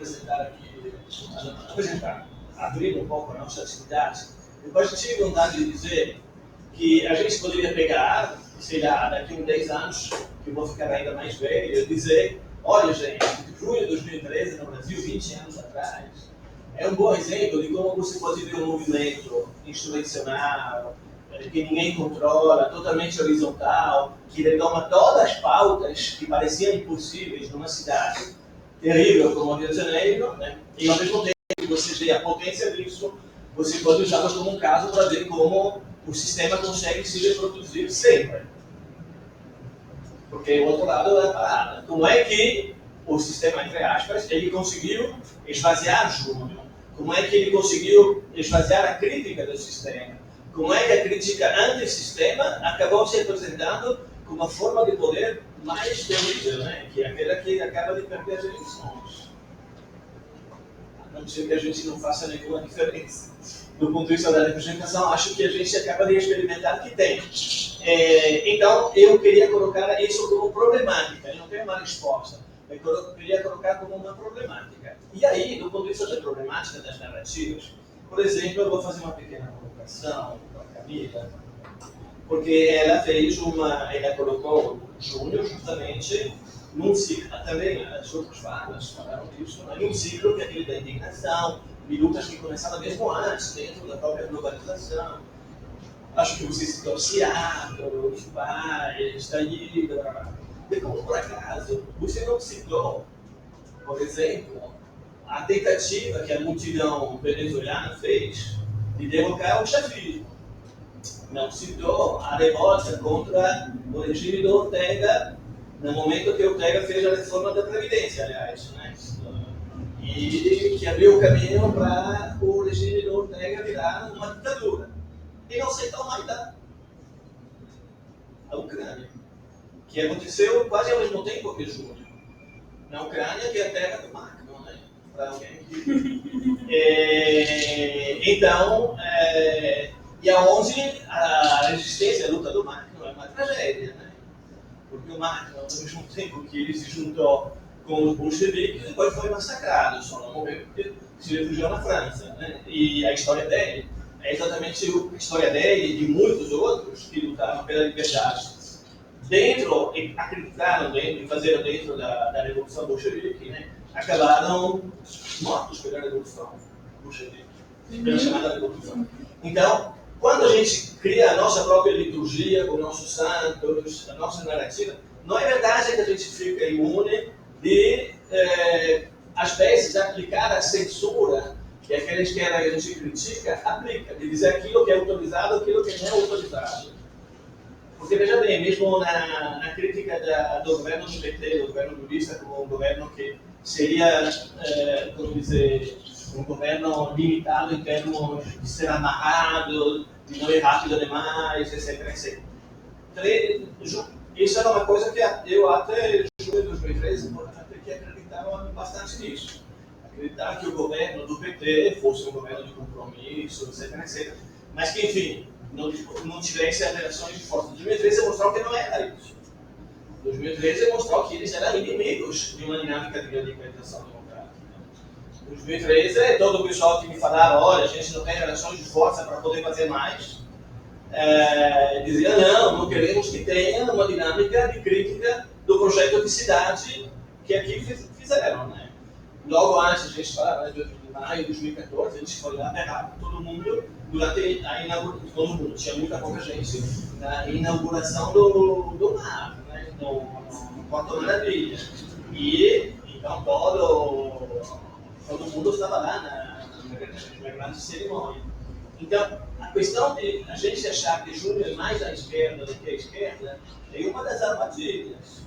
abrir um pouco a nossa atividade, eu tive vontade de dizer que a gente poderia pegar, sei lá, daqui a uns 10 anos, que eu vou ficar ainda mais velho, e dizer, olha gente, junho de 2013 no Brasil, 20 anos atrás, é um bom exemplo de como você pode ver um movimento insurrecional, que ninguém controla, totalmente horizontal, que retoma todas as pautas que pareciam impossíveis numa cidade terrível como o Rio de Janeiro, né? E ao mesmo tempo que você vê a potência disso, você pode usá-lo como um caso para ver como o sistema consegue se reproduzir sempre. Porque o outro lado da parada. Como é que o sistema, entre aspas, ele conseguiu esvaziar Júnior? Como é que ele conseguiu esvaziar a crítica do sistema? Como é que a crítica antissistema acabou se apresentando como uma forma de poder mais terrível, né? Que é aquela que acaba de perder as eleições. A não ser que a gente não faça nenhuma diferença. Do ponto de vista da representação, acho que a gente acaba de experimentar que tem. Então, eu queria colocar isso como problemática, eu não tenho uma resposta. Eu queria colocar como uma problemática. E aí, do ponto de vista da problemática das narrativas, por exemplo, eu vou fazer uma pequena colocação para a Camila, porque ela colocou Júnior justamente num ciclo, também as outras falas falaram disso, né? Num ciclo que é aquele da indignação, de lutas que começaram mesmo antes, dentro da própria globalização. Acho que você citou Seattle, os pais, daí, e como por acaso, você não citou, por exemplo, a tentativa que a multidão venezuelana fez de derrocar o chavismo. não citou a revolta contra o regime do Ortega, no momento que Ortega fez a reforma da Previdência, aliás, né? E que abriu o caminho para o regime do Ortega virar uma ditadura. E não citou Maidan, a Ucrânia, que aconteceu quase ao mesmo tempo que junho. Na Ucrânia, que é a terra do Macron, né? Para alguém que... Então, dia 11, a resistência, a luta do Macron é uma tragédia, né? Porque o Macron, ao mesmo tempo que ele se juntou com os bolcheviques, depois foi massacrado, só não morreu porque se refugiou na França, né? E a história dele é exatamente a história dele e de muitos outros que lutaram pela liberdade. Dentro, e acreditaram dentro, e fazeram dentro da Revolução Bolchevique, né? Acabaram mortos pela Revolução Bolchevique, pela chamada Revolução. Então, quando a gente cria a nossa própria liturgia, com nossos santos, a nossa narrativa, não é verdade que a gente fica imune de, às vezes, aplicar a censura que aquela esquerda que a gente critica aplica, de dizer aquilo que é autorizado, aquilo que não é autorizado. Porque, veja bem, mesmo na crítica do governo do PT, do governo lulista, como um governo que seria, como dizer, um governo limitado em termos de ser amarrado, de não ir rápido demais, etc, etc. Isso era uma coisa que eu até julho de 2013 até que acreditava bastante nisso. Acreditar que o governo do PT fosse um governo de compromisso, etc, etc. Mas que, enfim, não tivesse relações de força. 2013 mostrou que não era isso. 2013 mostrou que eles eram inimigos de uma dinâmica de radicalização democrática. 2013, todo o pessoal que me falava, olha, a gente não tem relações de força para poder fazer mais, dizia, não queremos que tenha uma dinâmica de crítica do projeto de cidade que aqui fizeram, né? Logo antes, a gente fala, né, de maio de 2014, a gente foi lá berrar todo mundo durante a inauguração, todo mundo, tinha muita pouca gente, na inauguração do mar, né, no Porto Maravilha. E então todo mundo estava lá na grande cerimônia. Então, a questão de a gente achar que Júlio é mais à esquerda do que à esquerda é uma das armadilhas.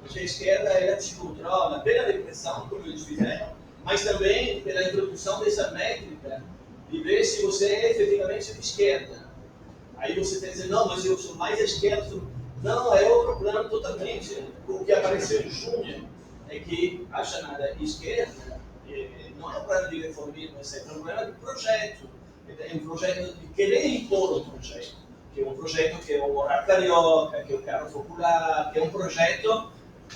Porque a esquerda ela te controla pela repressão, como eles fizeram, mas também pela introdução dessa métrica de ver se você é efetivamente de esquerda. Aí você tem que dizer, não, mas eu sou mais à esquerda. Não, é outro plano totalmente. O que apareceu em junho é que a chamada esquerda não é um plano de reformismo, é um plano de projeto. É um projeto de querer impor um projeto. Que é um projeto que é o horário carioca, que é o carro popular, que é um projeto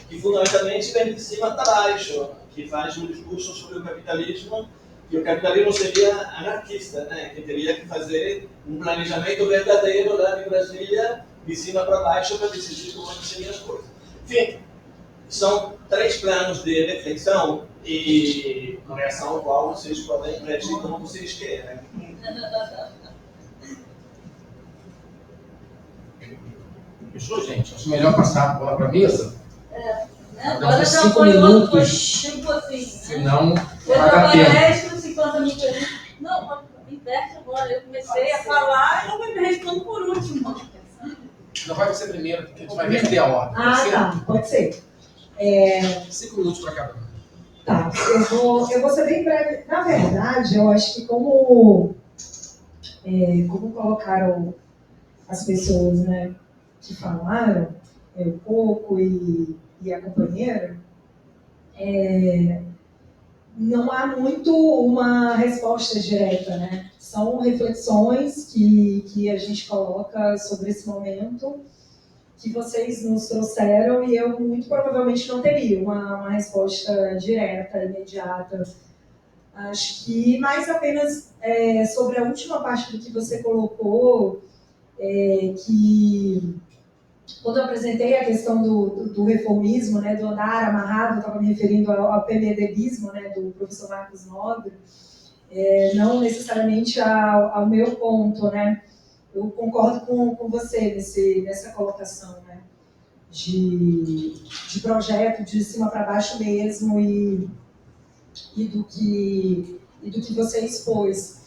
que fundamentalmente vem de cima para baixo, que faz um discurso sobre o capitalismo, e o capitalismo seria anarquista, né? Que teria que fazer um planejamento verdadeiro lá de Brasília, de cima para baixo, para decidir como seriam as coisas. Enfim, são 3 planos de reflexão e com reação ao qual vocês podem reagir como vocês querem. Fechou, gente? Acho melhor passar a bola para a mesa. Agora já 5 foi outro, minutos, tipo assim, senão eu vai dar tempo. palestra, 50 mil perguntas. Não, inverte agora. Eu comecei a falar e eu me respondo por último. Não vai ser primeiro, porque a gente vai inverter a ordem. Tá, pode ser. 5 minutos para cada um. Tá, eu vou ser bem breve. Na verdade, eu acho que como colocaram as pessoas, né, que falaram, o Coco e a companheira, não há muito uma resposta direta, né? São reflexões que a gente coloca sobre esse momento que vocês nos trouxeram e eu muito provavelmente não teria uma resposta direta, imediata. Acho que mais apenas sobre a última parte do que você colocou, que quando eu apresentei a questão do reformismo, né, do andar amarrado, eu estava me referindo ao PMDBismo, né, do professor Marcos Nobre, não necessariamente ao meu ponto, né? Eu concordo com você nessa colocação, né, de projeto de cima para baixo mesmo e do que você expôs.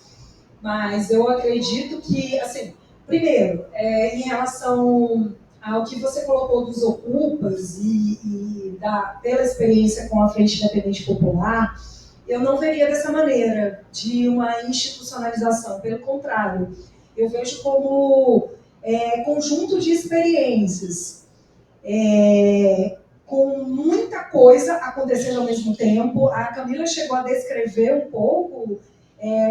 Mas eu acredito que, assim, Primeiro, em relação ao que você colocou dos ocupas e pela experiência com a Frente Independente Popular, eu não veria dessa maneira, de uma institucionalização. Pelo contrário, eu vejo como conjunto de experiências, com muita coisa acontecendo ao mesmo tempo. A Camila chegou a descrever um pouco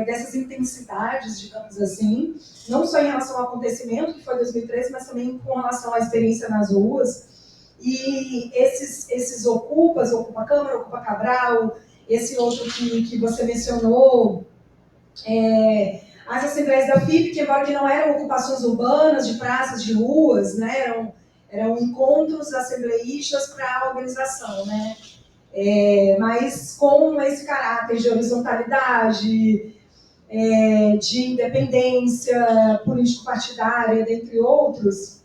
dessas intensidades, digamos assim, não só em relação ao acontecimento, que foi 2013, mas também com relação à experiência nas ruas. E esses ocupas, Ocupa Câmara, Ocupa Cabral, esse outro que você mencionou, as assembleias da FIP, que embora que não eram ocupações urbanas, de praças, de ruas, né, eram encontros assembleístas para a organização, né? Mas com esse caráter de horizontalidade, de independência político-partidária, dentre outros,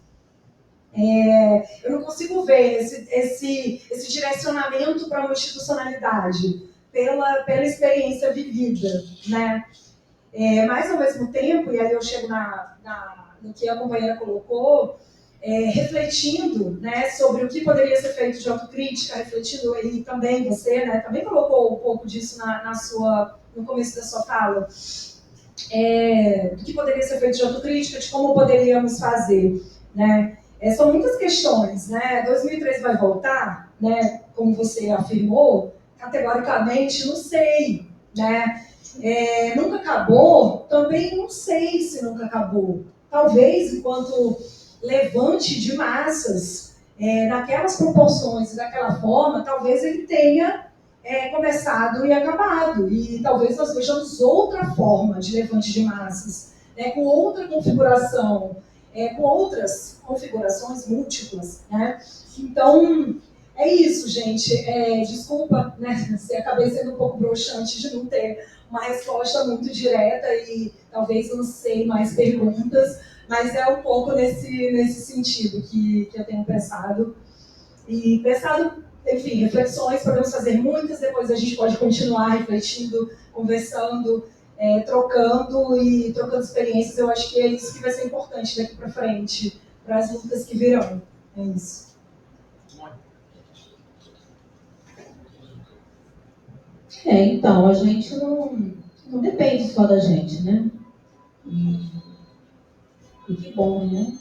eu não consigo ver esse direcionamento para uma institucionalidade pela experiência vivida, né? Mas, ao mesmo tempo, e aí eu chego no que a companheira colocou, refletindo, né, sobre o que poderia ser feito de autocrítica, refletindo, e também você, né, também colocou um pouco disso no começo da sua fala, do que poderia ser feito de autocrítica, de como poderíamos fazer, né? São muitas questões, né? 2013 vai voltar, né? Como você afirmou, categoricamente, não sei, né? Nunca acabou, também não sei se nunca acabou. Talvez, enquanto levante de massas, naquelas proporções e daquela forma, talvez ele tenha começado e acabado. E talvez nós vejamos outra forma de levante de massas, né, com outra configuração, com outras configurações múltiplas, né? Então, é isso, gente. Desculpa, né, se acabei sendo um pouco broxante de não ter uma resposta muito direta e talvez não sei mais perguntas, mas é um pouco nesse sentido que eu tenho pensado. E pensado, enfim, reflexões, podemos fazer muitas, depois a gente pode continuar refletindo, conversando, trocando experiências. Eu acho que é isso que vai ser importante daqui para frente, para as lutas que virão. É isso. Então, a gente não depende só da gente, né? E que bom, né?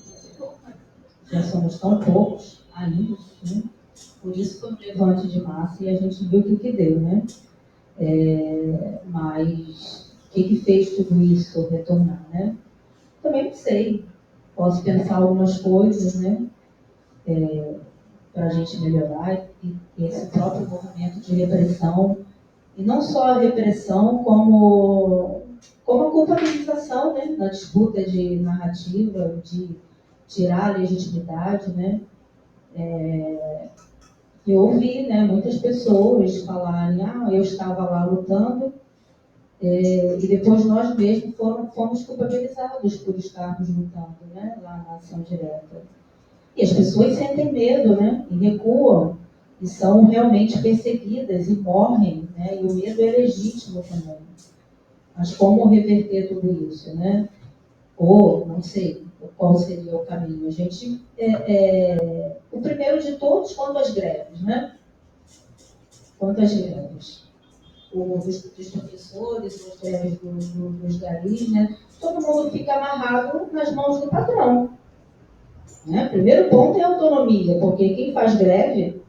Já somos tão poucos ainda, né? Por isso foi um levante de massa e a gente viu o que deu, né? Mas o que fez tudo isso retornar, né? Também não sei. Posso pensar algumas coisas, né? Para a gente melhorar e esse próprio movimento de repressão, e não só a repressão, como a culpabilização, né? Na disputa de narrativa, de tirar a legitimidade, né? Eu ouvi, né, muitas pessoas falarem, eu estava lá lutando, e depois nós mesmos fomos culpabilizados por estarmos lutando, né, lá na ação direta. E as pessoas sentem medo, né, e recuam, e são realmente perseguidas e morrem, né, e o medo é legítimo também. Mas como reverter tudo isso, né? Ou, não sei, qual seria o caminho? A gente, o primeiro de todos, quanto às greves, né? Quanto às greves. Dos professores, as greves dos garis, né? Todo mundo fica amarrado nas mãos do patrão. Né? Primeiro ponto é a autonomia, porque quem faz greve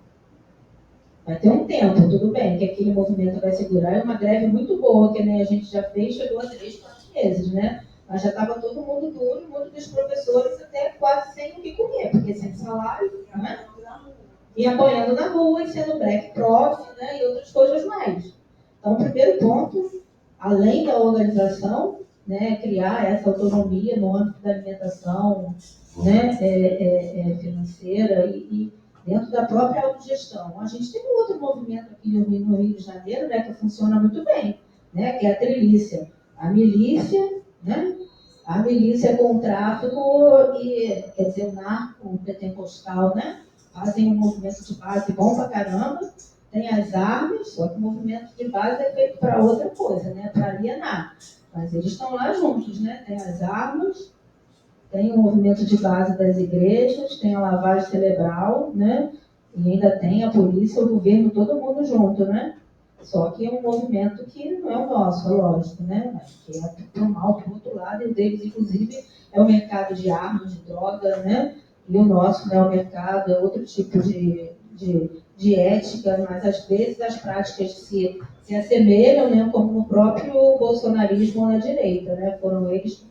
vai ter um tempo, tudo bem, que aquele movimento vai segurar. É uma greve muito boa, que nem a gente já fez, chegou a 3, 4 meses, né? Mas já estava todo mundo duro, muitos dos professores até quase sem o que comer, porque sem salário, né? E apanhando na rua, e sendo black prof, né? E outras coisas mais. Então, o primeiro ponto, além da organização, né, criar essa autonomia no âmbito da alimentação, né, financeira e dentro da própria autogestão. A gente tem um outro movimento aqui no Rio de Janeiro, né, que funciona muito bem, né, que é a trilícia. A milícia, né, a milícia com o tráfico e, quer dizer, o narco, o pentecostal, né, fazem um movimento de base bom pra caramba, tem as armas, só que o movimento de base é feito para outra coisa, né, para alienar. Mas eles estão lá juntos, né, tem as armas, tem o movimento de base das igrejas, tem a lavagem cerebral, né? E ainda tem a polícia, o governo, todo mundo junto, né? Só que é um movimento que não é o nosso, é lógico, né? Mas que é pro mal, pro outro lado, e o deles, inclusive, é o mercado de armas, de droga, né? E o nosso, né, o mercado é outro tipo de ética, mas às vezes as práticas se assemelham, né, como no próprio bolsonarismo na direita, né? Foram eles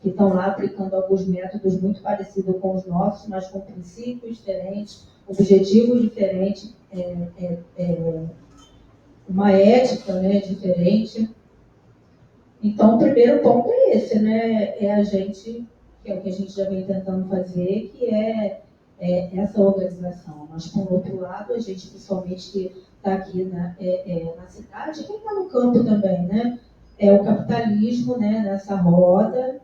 que estão lá aplicando alguns métodos muito parecidos com os nossos, mas com princípios diferentes, objetivos diferentes, uma ética, né, diferente. Então, o primeiro ponto é esse, né? É a gente, que é o que a gente já vem tentando fazer, que é essa organização. Mas, por outro lado, a gente, principalmente que está aqui na cidade, quem está no campo também, né? É o capitalismo, né? Nessa roda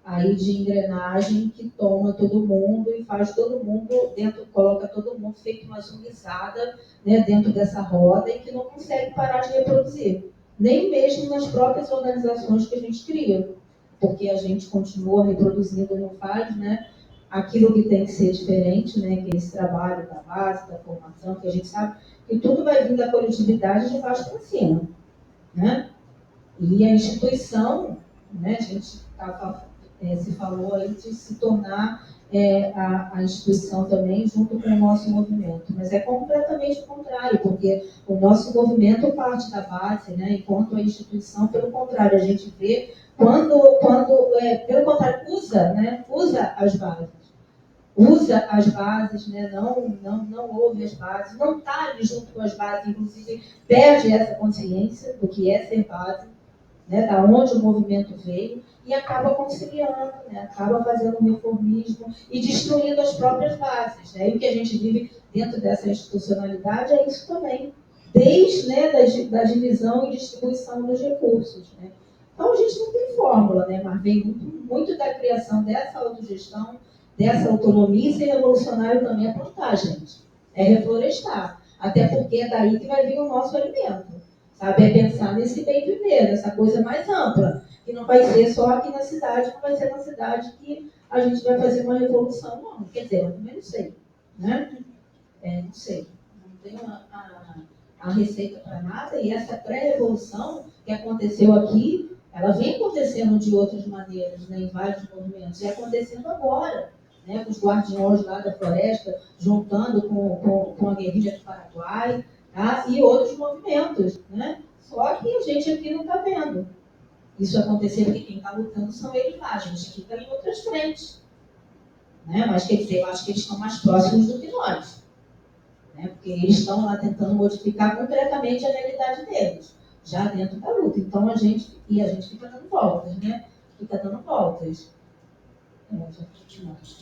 aí de engrenagem que toma todo mundo e faz todo mundo coloca todo mundo feito uma zumbizada, né, dentro dessa roda e que não consegue parar de reproduzir. Nem mesmo nas próprias organizações que a gente cria. Porque a gente continua reproduzindo, não faz, né, aquilo que tem que ser diferente, né, que é esse trabalho da base, da formação, que a gente sabe que tudo vai vir da coletividade de baixo para cima, né? E a instituição, né, a gente se falou aí de se tornar a instituição também junto com o nosso movimento, mas é completamente o contrário, porque o nosso movimento parte da base, né, enquanto a instituição, pelo contrário, a gente vê quando pelo contrário, usa as bases, né, não ouve as bases, não está ali junto com as bases, inclusive perde essa consciência do que é ser base, né, da onde o movimento veio, e acaba conciliando, né, acaba fazendo um reformismo e destruindo as próprias bases. Né? E o que a gente vive dentro dessa institucionalidade é isso também, desde, né, da divisão e distribuição dos recursos. Né? Então a gente não tem fórmula, né, mas vem muito da criação dessa autogestão, dessa autonomia, e ser revolucionário também é plantar, gente. É reflorestar. Até porque é daí que vai vir o nosso alimento. Sabe? É pensar nesse bem viver, nessa coisa mais ampla, que não vai ser só aqui na cidade, não vai ser na cidade que a gente vai fazer uma revolução, não. Quer dizer, eu também não sei. Né? Não sei. Não tenho a receita para nada, e essa pré-revolução que aconteceu aqui, ela vem acontecendo de outras maneiras, né, em vários movimentos, e acontecendo agora, né, com os guardiões lá da floresta, juntando com a guerrilha do Paraguai, tá? E outros movimentos, né? Só que a gente aqui não está vendo isso acontecer, porque quem está lutando são eles lá, a gente fica em outras frentes. Né? Mas, quer dizer, eu acho que eles estão mais próximos do que nós. Né? Porque eles estão lá tentando modificar concretamente a realidade deles, já dentro da luta. Então, a gente fica dando voltas, né? Fica dando voltas. Já continuamos.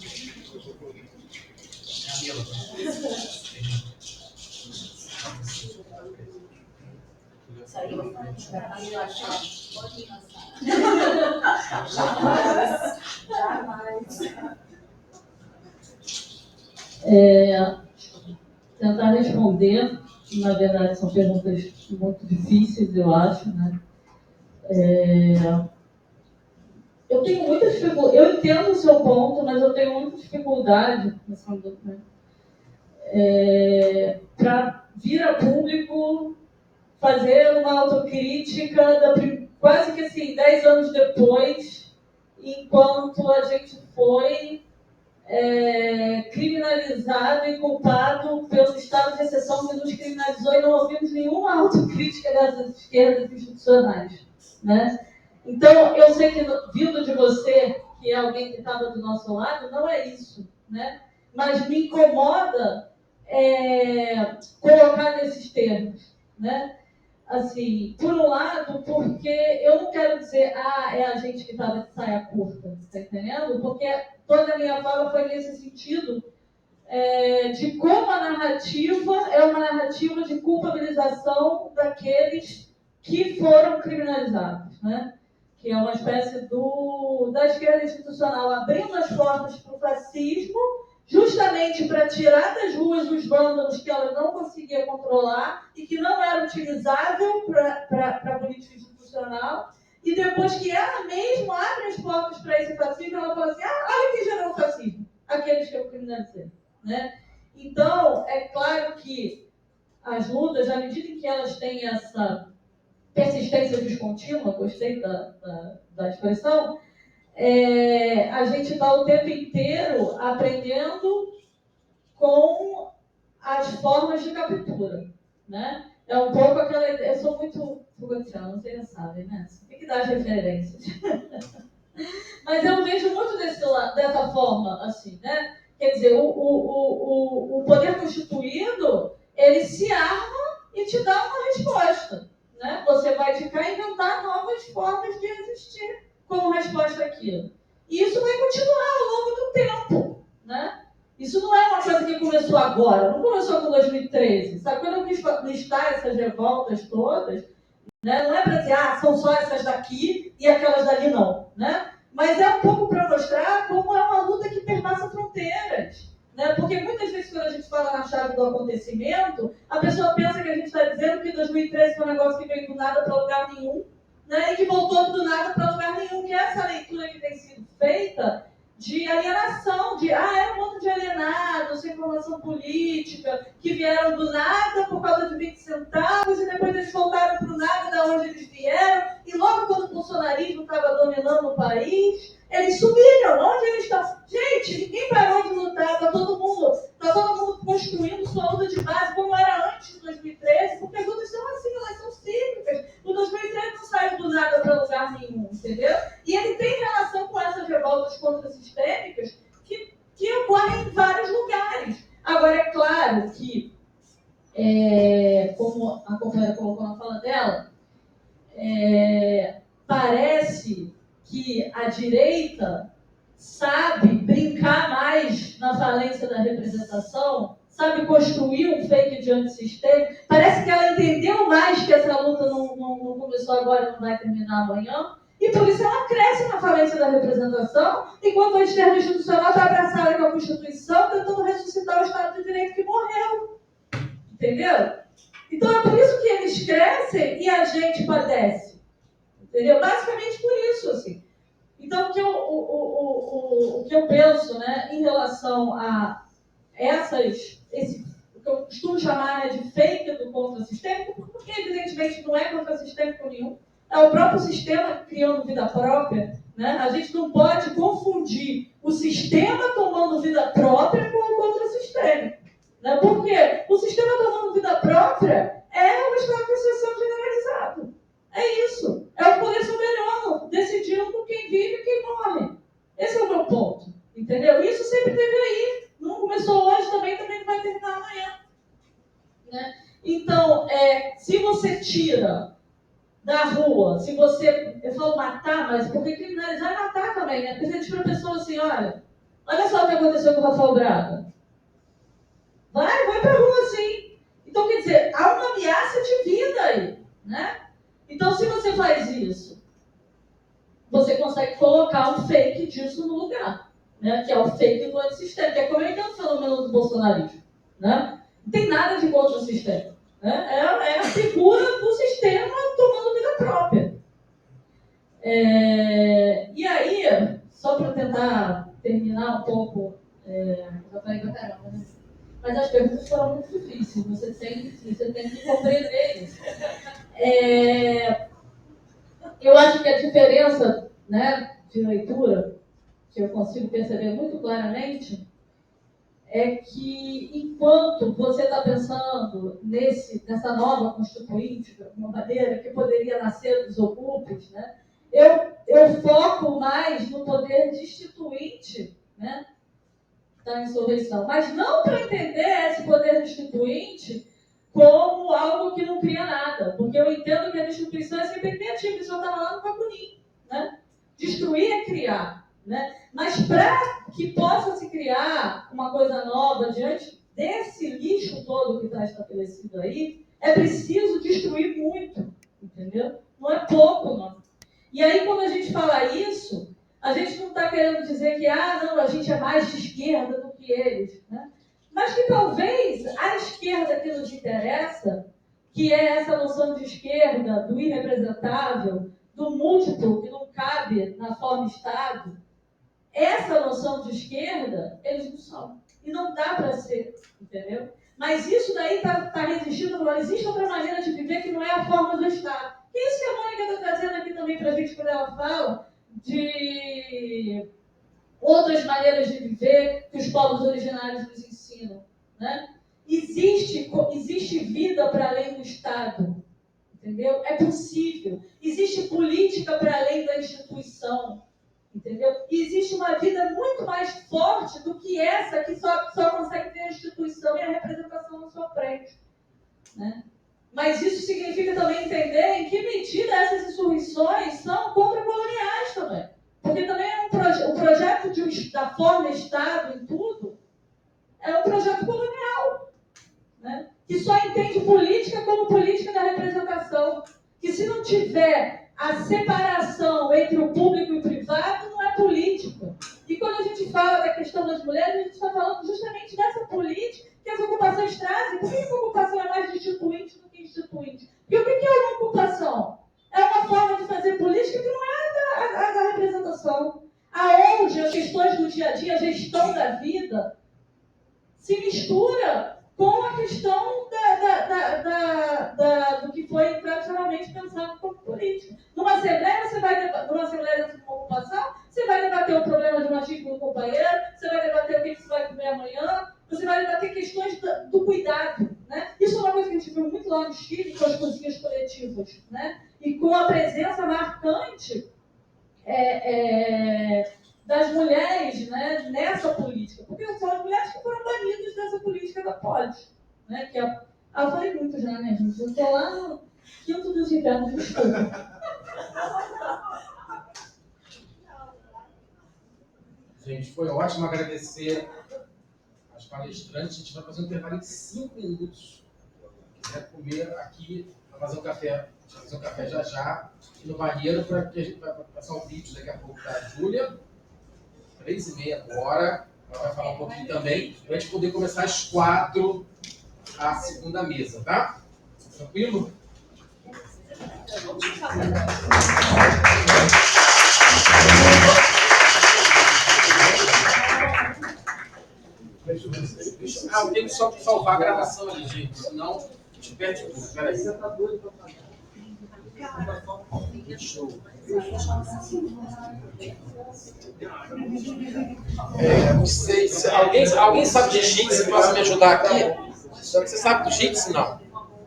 Saiu. Jamais. Tentar responder, na verdade são perguntas muito difíceis, eu acho, né? Eu tenho muita dificuldade, eu entendo o seu ponto, mas eu tenho muita dificuldade, né? Para vir a público fazer uma autocrítica quase que assim, 10 anos depois, enquanto a gente foi criminalizado e culpado pelo estado de exceção que nos criminalizou, e não ouvimos nenhuma autocrítica dessas esquerdas institucionais. Né? Então, eu sei que, vindo de você, que é alguém que estava do nosso lado, não é isso. Né? Mas me incomoda colocar nesses termos. Né? Assim, por um lado, porque eu não quero dizer, é a gente que estava de saia curta, tá entendendo? Porque toda a minha fala foi nesse sentido, de como a narrativa é uma narrativa de culpabilização daqueles que foram criminalizados, né? Que é uma espécie da esquerda institucional abrindo as portas para o fascismo, justamente para tirar das ruas os vândalos que ela não conseguia controlar e que não era utilizável para a política institucional, e depois que ela mesma abre as portas para esse fascismo, ela fala assim, olha quem gerou o fascismo, aqueles que eu criminalizei, né? Então, é claro que as lutas, à medida em que elas têm essa persistência descontínua, gostei da expressão, a gente está o tempo inteiro aprendendo com as formas de captura, né? É um pouco aquela... Eu sou muito Foucaultiana, vocês já sabem, né? Tem que dar as referências. Mas eu vejo muito dessa forma, assim, né? Quer dizer, o poder constituído, ele se arma e te dá uma resposta, né? Você vai ficar inventar novas formas de existir como resposta àquilo. E isso vai continuar ao longo do tempo, né? Isso não é uma coisa que começou agora, não começou com 2013. Sabe, quando eu quis listar essas revoltas todas, né, não é para dizer, são só essas daqui e aquelas dali não, né? Mas é um pouco para mostrar como é uma luta que perpassa fronteiras, né? Porque muitas vezes quando a gente fala na chave do acontecimento, a pessoa pensa que a gente está dizendo que 2013 foi um negócio que veio do nada para lugar nenhum, né? E que voltou do nada para lugar nenhum, que é essa leitura que tem sido feita de alienação, é um monte de alienados, sem formação política, que vieram do nada por causa de 20 centavos e depois eles voltaram para o nada de onde eles vieram, e logo quando o bolsonarismo estava dominando o país, eles sumiram. Onde eles estão? Gente, ninguém parou de lutar, está todo mundo construindo sua luta de base como era antes de 2013, porque as lutas são assim, elas são cíclicas. O 2013 não saiu do nada para lugar nenhum, entendeu? E ele tem relação com essas revoltas contrassistêmicas que ocorrem em vários lugares. Agora, é claro que, como a companheira colocou na fala dela, parece que a direita sabe brincar mais na falência da representação, sabe construir um fake de antissistema. Parece que ela entendeu mais que essa luta não começou agora e não vai terminar amanhã, e por isso ela cresce na falência da representação, enquanto a esquerda institucional está abraçada com a Constituição, tentando ressuscitar o Estado de Direito que morreu. Entendeu? Então é por isso que eles crescem e a gente padece. Entendeu? Basicamente por isso, assim. Então, o que eu penso, né, em relação a o que eu costumo chamar, né, de fake do contrassistêmico, porque evidentemente não é contrassistêmico nenhum, é o próprio sistema criando vida própria, né? A gente não pode confundir o sistema tomando vida própria com o contrassistêmico, né? Porque o sistema tomando vida própria é o estado de exceção generalizado. É isso. É o poder soberano decidindo quem vive e quem morre. Esse é o meu ponto. Entendeu? Isso sempre teve aí. Não começou hoje, também não vai terminar amanhã. Né? Então, se você tira da rua, se você... Eu falo matar, mas porque criminalizar é matar também, né? Porque você diz para a pessoa assim, olha só o que aconteceu com o Rafael Braga. Vai para a rua, sim. Então, quer dizer, há uma ameaça de vida aí, né? Então, se você faz isso, você consegue colocar um fake disso no lugar, né? Que é o fake do antissistema, que é como é que é o fenômeno do bolsonarismo, né? Não tem nada de contra o sistema, né? É a figura do sistema tomando vida própria. E aí, só para tentar terminar um pouco, já falei pra caramba, né? Mas as perguntas foram muito difíceis, você tem que compreender isso. Eu acho que a diferença, né, de leitura, que eu consigo perceber muito claramente, é que enquanto você está pensando nessa nova constituinte, de alguma maneira, que poderia nascer dos ocupes, né, eu foco mais no poder destituinte, né, da insurreição, mas não para entender esse poder destituinte como algo que não cria nada, porque eu entendo que a destruição é sempre criativa, isso eu estava lá no Bakunin, né? Destruir é criar, né? Mas para que possa se criar uma coisa nova diante desse lixo todo que está estabelecido aí, é preciso destruir muito, entendeu? Não é pouco, não. E aí, quando a gente fala isso, a gente não está querendo dizer que, não, a gente é mais de esquerda do que eles, né? Mas que talvez a esquerda que nos interessa, que é essa noção de esquerda, do irrepresentável, do múltiplo que não cabe na forma Estado, essa noção de esquerda, eles não são. E não dá para ser, entendeu? Mas isso daí está resistindo. Não existe outra maneira de viver que não é a forma do Estado. E isso que a Mônica está trazendo aqui também para a gente, quando ela fala de outras maneiras de viver que os povos originários nos ensinam, né? Existe vida para além do Estado, entendeu? É possível. Existe política para além da instituição, entendeu? E existe uma vida muito mais forte do que essa que só consegue ter a instituição e a representação na sua frente, né? Mas isso significa também entender em que medida essas insurreições são contra-coloniais também. Porque também é o projeto da forma Estado em tudo é um projeto colonial, né? Que só entende política como política da representação. Que se não tiver a separação entre o público e o privado, não é política. E quando a gente fala da questão das mulheres, a gente está falando justamente dessa política que as ocupações trazem. Por que a ocupação é mais destituinte do que instituinte? Porque o que é uma ocupação? É uma forma de fazer política que não é a da representação. Aonde as questões do dia a dia, a gestão da vida, se mistura com a questão do que foi tradicionalmente pensado como política. Numa Assembleia, numa Assembleia de uma ocupação, você vai debater o problema de machismo do companheiro, você vai debater o que você vai comer amanhã, você vai debater questões do cuidado, né? Isso é uma coisa que a gente viu muito lá no Chile, com as cozinhas coletivas, né? E com a presença marcante das mulheres, né, nessa política. Porque são as mulheres que foram banidas dessa política da polis, né? Que eu falei muito já, né, gente? Eu estou lá no quinto dos invernos, desculpa. Gente, foi ótimo agradecer as palestrantes. A gente vai fazer um intervalo de 5 minutos. Se quiser comer aqui, vai fazer um café. A gente vai fazer um café já já. E no banheiro, para que a gente vai passar um vídeo daqui a pouco da Júlia. 3h30 agora. Ela vai falar um pouquinho também. Para a gente poder começar às 4 a segunda mesa, tá? Tranquilo? Eu tenho só que salvar a gravação ali, gente. Senão a gente perde tudo. Peraí. Você tá doido pra falar? Show. Não sei. Alguém sabe de jitsu? Posso me ajudar aqui? Você sabe do jitsu? Não.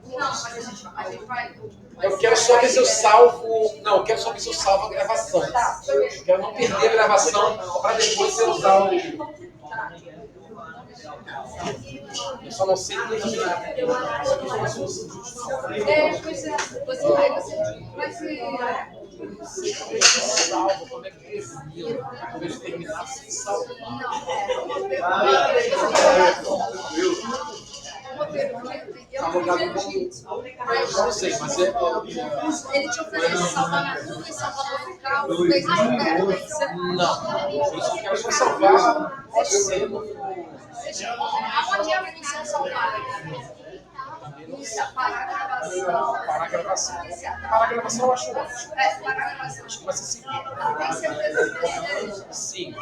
Não, mas a gente vai. Eu quero só ver se eu salvo. Não, eu quero só ver se eu salvo a gravação. Eu quero não perder a gravação para depois você usar o. Eu só não sei Pois é. Você vai ser. salvo, como é que definiu? Talvez terminar sem salvo. Eu não sei, mas ele te oferece salvar na rua e salvar no local, não fez isso. Não, eu só quero só salvar você. Aonde é a função salvar? Parar a gravação. Parar a gravação. Parar a gravação eu acho ótimo. Parar a gravação. Acho que vai ser seguinte. Tem certeza que você Sim.